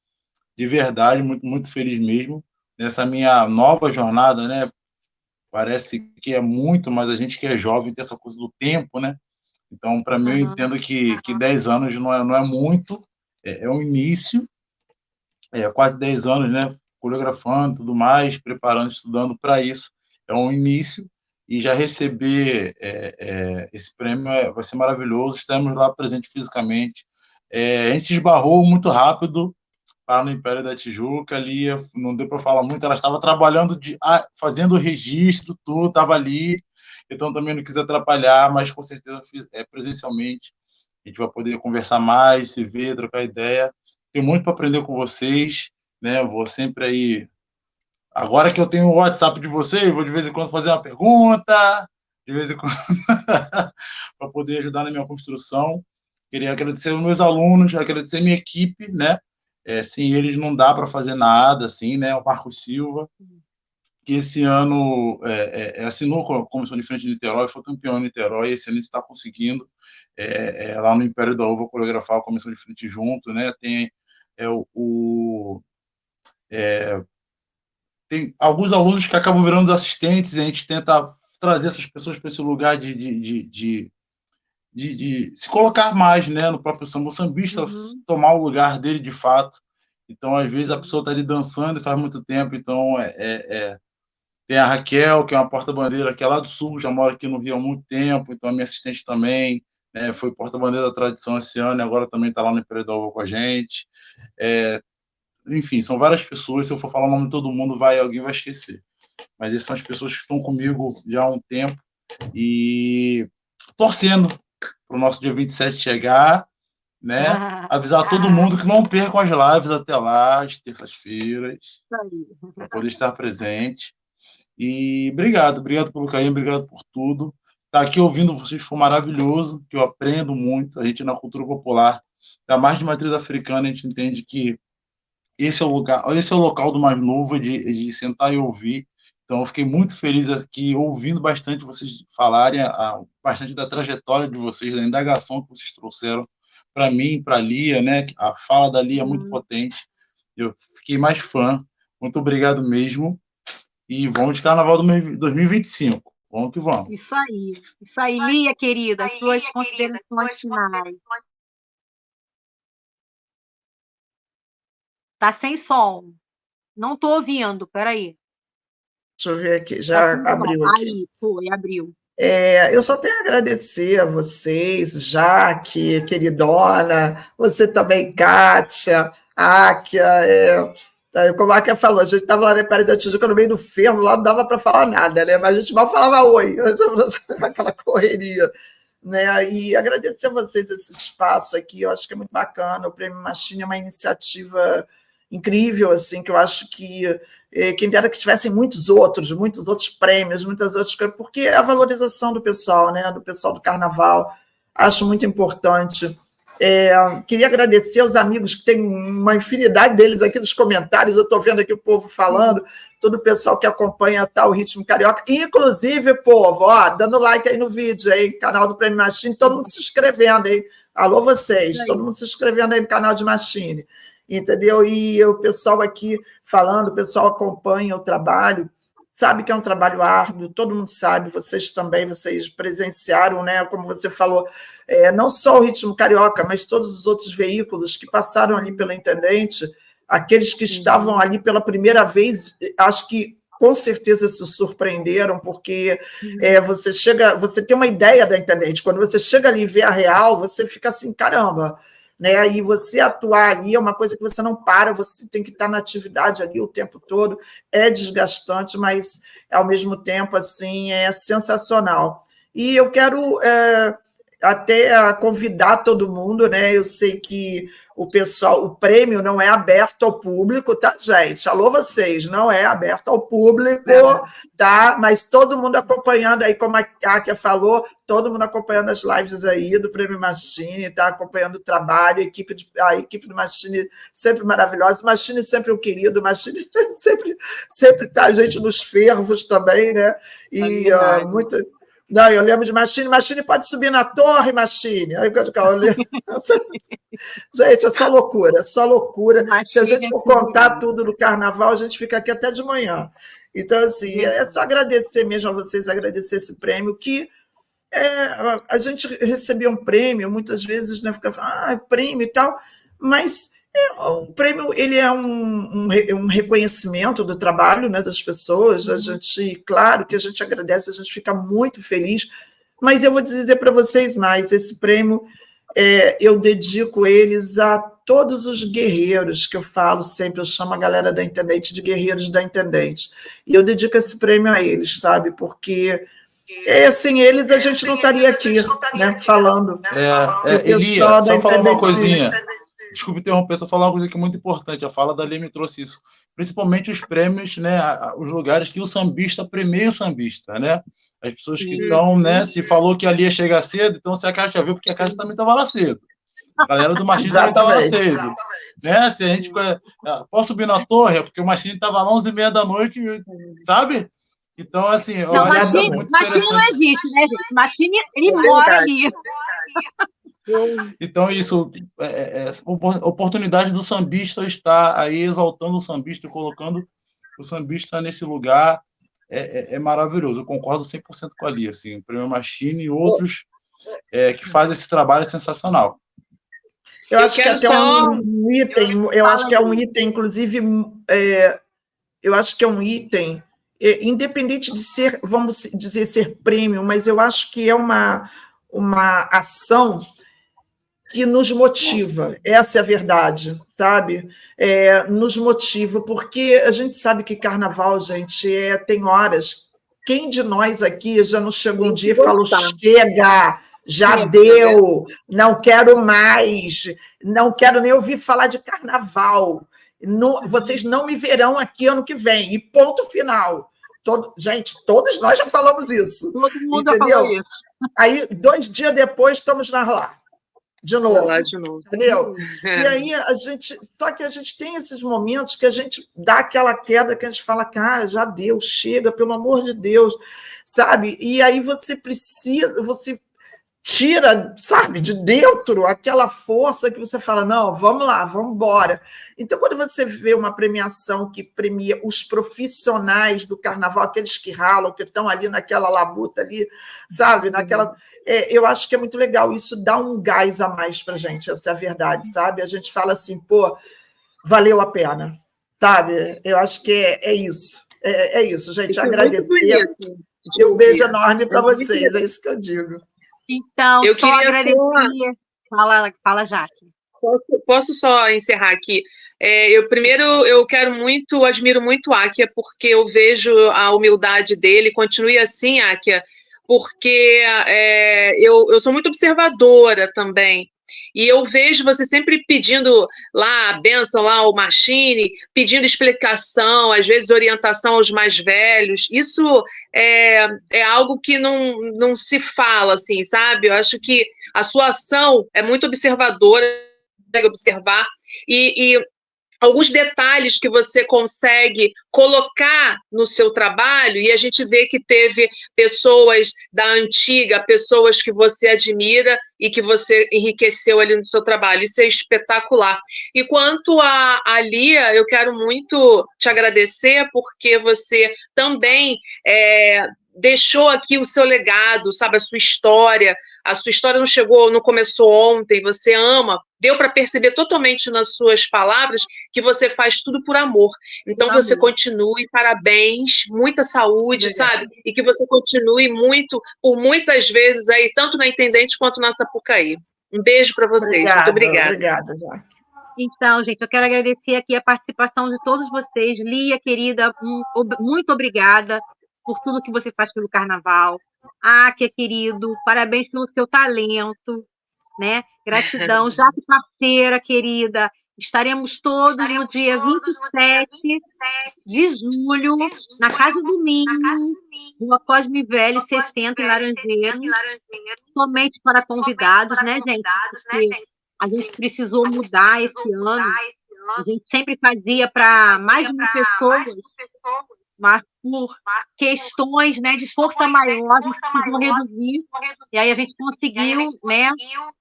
De verdade, muito, muito feliz mesmo. Nessa minha nova jornada, né? Parece que é muito, mas a gente que é jovem tem essa coisa do tempo, né? Então, para mim, eu entendo que 10 anos não é muito, é um início, quase 10 anos, né? Coreografando, tudo mais, preparando, estudando para isso. É um início, e já receber esse prêmio vai ser maravilhoso. Estamos lá presentes fisicamente. A gente se esbarrou muito rápido lá no Império da Tijuca, ali não deu para falar muito, ela estava trabalhando, fazendo o registro, tudo, estava ali, então também não quis atrapalhar, mas com certeza presencialmente a gente vai poder conversar mais, se ver, trocar ideia. Tenho muito para aprender com vocês, né? Vou sempre aí... Agora que eu tenho o WhatsApp de vocês, vou de vez em quando fazer uma pergunta, de vez em quando, para poder ajudar na minha construção. Queria agradecer os meus alunos, agradecer a minha equipe, né? Sem eles não dá para fazer nada, assim, né? O Marcos Silva, que esse ano assinou com a Comissão de Frente de Niterói, foi campeão em Niterói, e esse ano a gente está conseguindo, lá no Império da Uva, coreografar a Comissão de Frente junto, né? Tem alguns alunos que acabam virando assistentes, e a gente tenta trazer essas pessoas para esse lugar de se colocar mais, né, no próprio samba sambista, tomar o lugar dele de fato. Então, às vezes, a pessoa está ali dançando e faz muito tempo. Então, tem a Raquel, que é uma porta-bandeira que é lá do Sul, já mora aqui no Rio há muito tempo, então a minha assistente também, né, foi porta-bandeira da tradição esse ano, e agora também está lá no Império da Uva com a gente. Enfim, são várias pessoas. Se eu for falar o nome de todo mundo, alguém vai esquecer. Mas essas são as pessoas que estão comigo já há um tempo, e torcendo para o nosso dia 27 chegar, né? Avisar todo mundo que não percam as lives até lá, às terças-feiras, para poder estar presente. E obrigado pelo carinho, obrigado por tudo. Estar aqui ouvindo vocês foi maravilhoso, que eu aprendo muito. A gente, na cultura popular, ainda mais de matriz africana, a gente entende que esse é o lugar, esse é o local do mais novo, de sentar e ouvir. Então, eu fiquei muito feliz aqui, ouvindo bastante vocês falarem, bastante da trajetória de vocês, da indagação que vocês trouxeram para mim, para a Lia, né? A fala da Lia é muito potente. Eu fiquei mais fã. Muito obrigado mesmo. E vamos de Carnaval 2025. Vamos que vamos. Isso aí, Lia, querida, suas considerações finais. Tá sem som. Não estou ouvindo, peraí. Deixa eu ver aqui, já abriu aqui. Aí, abriu. Eu só tenho a agradecer a vocês, Jaque, queridona, você também, Kátia, Áquia, como a Áquia falou, a gente estava lá na Praia da Tijuca, no meio do fervo, lá não dava para falar nada, né? Mas a gente mal falava oi, aquela correria. Né? E agradecer a vocês esse espaço aqui, eu acho que é muito bacana. O Prêmio Machine é uma iniciativa incrível, assim, que eu acho que quem dera que tivessem muitos outros prêmios, muitas outras coisas, porque é a valorização do pessoal, né? Do pessoal do Carnaval, acho muito importante. Queria agradecer aos amigos, que tem uma infinidade deles aqui nos comentários, eu estou vendo aqui o povo falando, todo o pessoal que acompanha o Ritmo Carioca, inclusive, povo, dando like aí no vídeo, hein? Canal do Prêmio Machine, todo mundo se inscrevendo, hein? Alô, vocês, todo mundo se inscrevendo aí no canal de Machine, entendeu? E o pessoal aqui falando, o pessoal acompanha o trabalho, sabe que é um trabalho árduo, todo mundo sabe, vocês também, vocês presenciaram, né? Como você falou, não só o Ritmo Carioca, mas todos os outros veículos que passaram ali pela Intendente, aqueles que estavam ali pela primeira vez, acho que com certeza se surpreenderam, porque você tem uma ideia da Intendente, quando você chega ali e vê a real, você fica assim, caramba, né? E você atuar ali é uma coisa que você não para, você tem que estar na atividade ali o tempo todo, é desgastante, mas ao mesmo tempo assim é sensacional. E eu quero até convidar todo mundo, né? Eu sei que o prêmio não é aberto ao público, tá, gente? Alô, vocês, não é aberto ao público, tá? Mas todo mundo acompanhando aí, como a Áquia falou, todo mundo acompanhando as lives aí do Prêmio Machine, tá? Acompanhando o trabalho, a equipe do Machine sempre maravilhosa, Machine sempre o querido, Machine sempre tá a gente nos fervos também, né? E muito... Não, eu lembro de Machine pode subir na torre, Machine. Aí eu lembro... Gente, é só loucura, é só loucura. Se a gente for contar tudo do Carnaval, a gente fica aqui até de manhã. Então, assim, é só agradecer mesmo a vocês, agradecer esse prêmio, que a gente recebia um prêmio, muitas vezes, né, ficava, prêmio e tal, mas o prêmio ele é um reconhecimento do trabalho, né, das pessoas. A gente, claro que a gente agradece, a gente fica muito feliz, mas eu vou dizer para vocês mais, esse prêmio eu dedico eles a todos os guerreiros, que eu falo sempre, eu chamo a galera da Intendente de guerreiros da Intendente, e eu dedico esse prêmio a eles, sabe, porque sem eles a gente não estaria aqui, né, falando. Elia, só falar uma coisinha. Desculpe interromper, só falar uma coisa que é muito importante. A fala da Lia me trouxe isso. Principalmente os prêmios, né? Os lugares que o sambista premia o sambista, né? As pessoas que estão, né? Se falou que a Lia chega cedo, então se a Kátia viu, porque a Kátia também estava lá cedo. A galera do Machine também estava lá cedo. Né? Se a gente posso subir na torre, porque o Machine estava lá 11h30 da noite, sabe? Então, assim, não, Machine não existe, né, gente? Machine, ele mora ali. Então, isso, a oportunidade do sambista estar aí exaltando o sambista e colocando o sambista nesse lugar é maravilhoso. Eu concordo 100% com a Lia, assim, o Prêmio Machine e outros que fazem esse trabalho é sensacional. Eu acho que até um item, eu acho que é um item, inclusive, eu acho que é um item, independente de ser, vamos dizer, ser prêmio, mas eu acho que é uma ação que nos motiva, essa é a verdade, sabe? Nos motiva, porque a gente sabe que Carnaval, gente, tem horas. Quem de nós aqui já não chegou um dia e falou, chega, já deu, não quero mais, não quero nem ouvir falar de Carnaval, vocês não me verão aqui ano que vem, e ponto final. gente, todos nós já falamos isso. Todo mundo entendeu? Já falou isso. Aí, 2 dias depois, estamos lá. De novo. Entendeu? E aí, só que a gente tem esses momentos que a gente dá aquela queda que a gente fala, cara, já deu, chega, pelo amor de Deus, sabe? E aí você tira, sabe, de dentro aquela força que você fala, não, vamos lá, vamos embora. Então, quando você vê uma premiação que premia os profissionais do carnaval, aqueles que ralam, que estão ali naquela labuta ali, sabe, eu acho que é muito legal, isso dá um gás a mais para a gente, essa é a verdade, sabe? A gente fala assim, pô, valeu a pena, sabe? Eu acho que é isso. É isso, gente, isso agradecer. Um beijo enorme para vocês, é isso que eu digo. Então, eu queria agradecer. Fala, Jaque. Posso só encerrar aqui? Eu admiro muito Áquia, porque eu vejo a humildade dele, continue assim, Áquia, porque eu sou muito observadora também. E eu vejo você sempre pedindo lá a bênção, lá o Machine, pedindo explicação, às vezes orientação aos mais velhos. Isso é algo que não se fala, assim, sabe? Eu acho que a sua ação é muito observadora, consegue observar, e alguns detalhes que você consegue colocar no seu trabalho, e a gente vê que teve pessoas da antiga, pessoas que você admira e que você enriqueceu ali no seu trabalho. Isso é espetacular. E quanto a Lia, eu quero muito te agradecer, porque você também deixou aqui o seu legado, sabe, a sua história. A sua história não começou ontem, você ama. Deu para perceber totalmente nas suas palavras que você faz tudo por amor. Então, você continue, parabéns, muita saúde, sabe? E que você continue por muitas vezes aí, tanto na Intendente quanto na Sapucaí. Um beijo para vocês. Muito obrigada. Obrigada, Jaque. Então, gente, eu quero agradecer aqui a participação de todos vocês. Lia, querida, muito obrigada por tudo que você faz pelo Carnaval. Áquia, querido, parabéns pelo seu talento, né? Gratidão. Jaque, parceira, querida, estaremos todos no dia 27 de julho, na Casa do Minho, Rua Cosme Velho, 60, em Laranjeiras, somente para convidados, né, gente? Porque a gente precisou mudar esse ano. A gente sempre fazia para mais de 1.000 pessoas, mas por questões, né, de força maior, a gente precisou reduzir. E aí a gente conseguiu, né,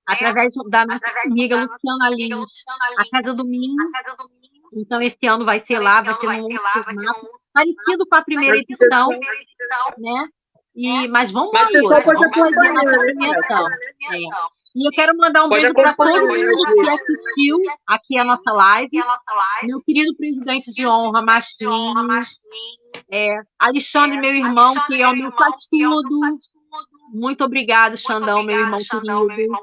através da nossa amiga Luciana Lins, a Casa do Minho. Então, esse ano vai ser lá, vai ser um outro formato, parecido com a primeira edição, né? Mas vamos lá, vamos fazer a nossa premiação. E eu quero mandar um beijo para todo mundo que assistiu aqui a nossa live. Meu querido presidente de honra, Machine. Alexandre, meu irmão, que é o meu faz tudo. Muito obrigado, Xandão, meu irmão querido.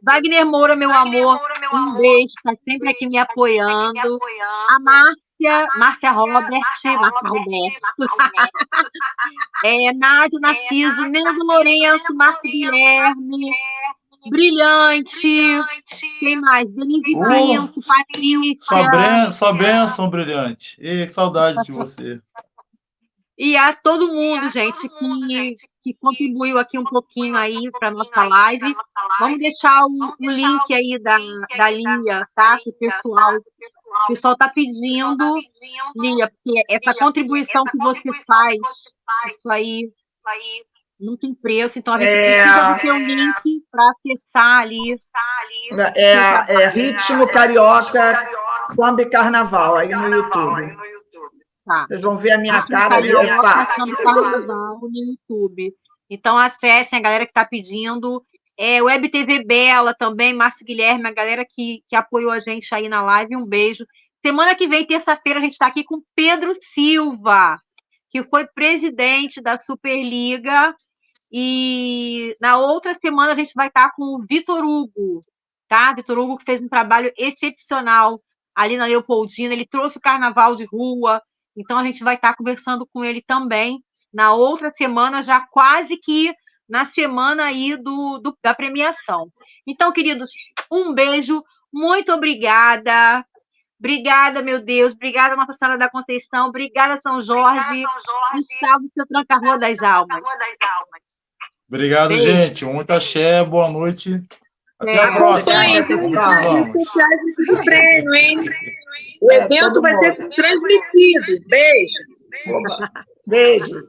Wagner Moura, meu amor, um beijo, está sempre aqui me apoiando. A Márcia Roberto. Nádia Narciso, Nendo Lourenço, Márcio Guilherme. Brilhante. Quem mais? Denise Pinto, Patrícia. Sua bênção, Brilhante. E que saudade de você. E a todo mundo, gente, que contribuiu aqui um pouquinho aí para a nossa live. Vamos deixar o link aí da Lia, tá? Que o pessoal está pedindo, Lia, porque essa contribuição que você faz, isso aí não tem preço, então a gente precisa do seu link para acessar ali. Ritmo Carioca Samba Carnaval, aí no YouTube. Tá. Vocês vão ver a minha cara ali, é fácil. Carnaval no YouTube. Então, acessem a galera que está pedindo. Web TV Bela também, Márcio Guilherme, a galera que apoiou a gente aí na live, um beijo. Semana que vem, terça-feira, a gente está aqui com Pedro Silva, que foi presidente da Superliga, e na outra semana a gente vai estar com o Vitor Hugo, tá? Vitor Hugo, que fez um trabalho excepcional ali na Leopoldina, ele trouxe o carnaval de rua, então a gente vai estar conversando com ele também na outra semana, já quase que na semana aí da premiação. Então, queridos, um beijo, muito obrigada. Obrigada, meu Deus. Obrigada, Nossa Senhora da Conceição. Obrigada, São Jorge. E salve o seu tranca-rua das almas. Obrigado, Beijo. gente. Muito axé, boa noite. Até a É, próxima. Acompanhe Vamos. o prêmio, hein? O evento vai ser transmitido. Beijo. Oba. Beijo.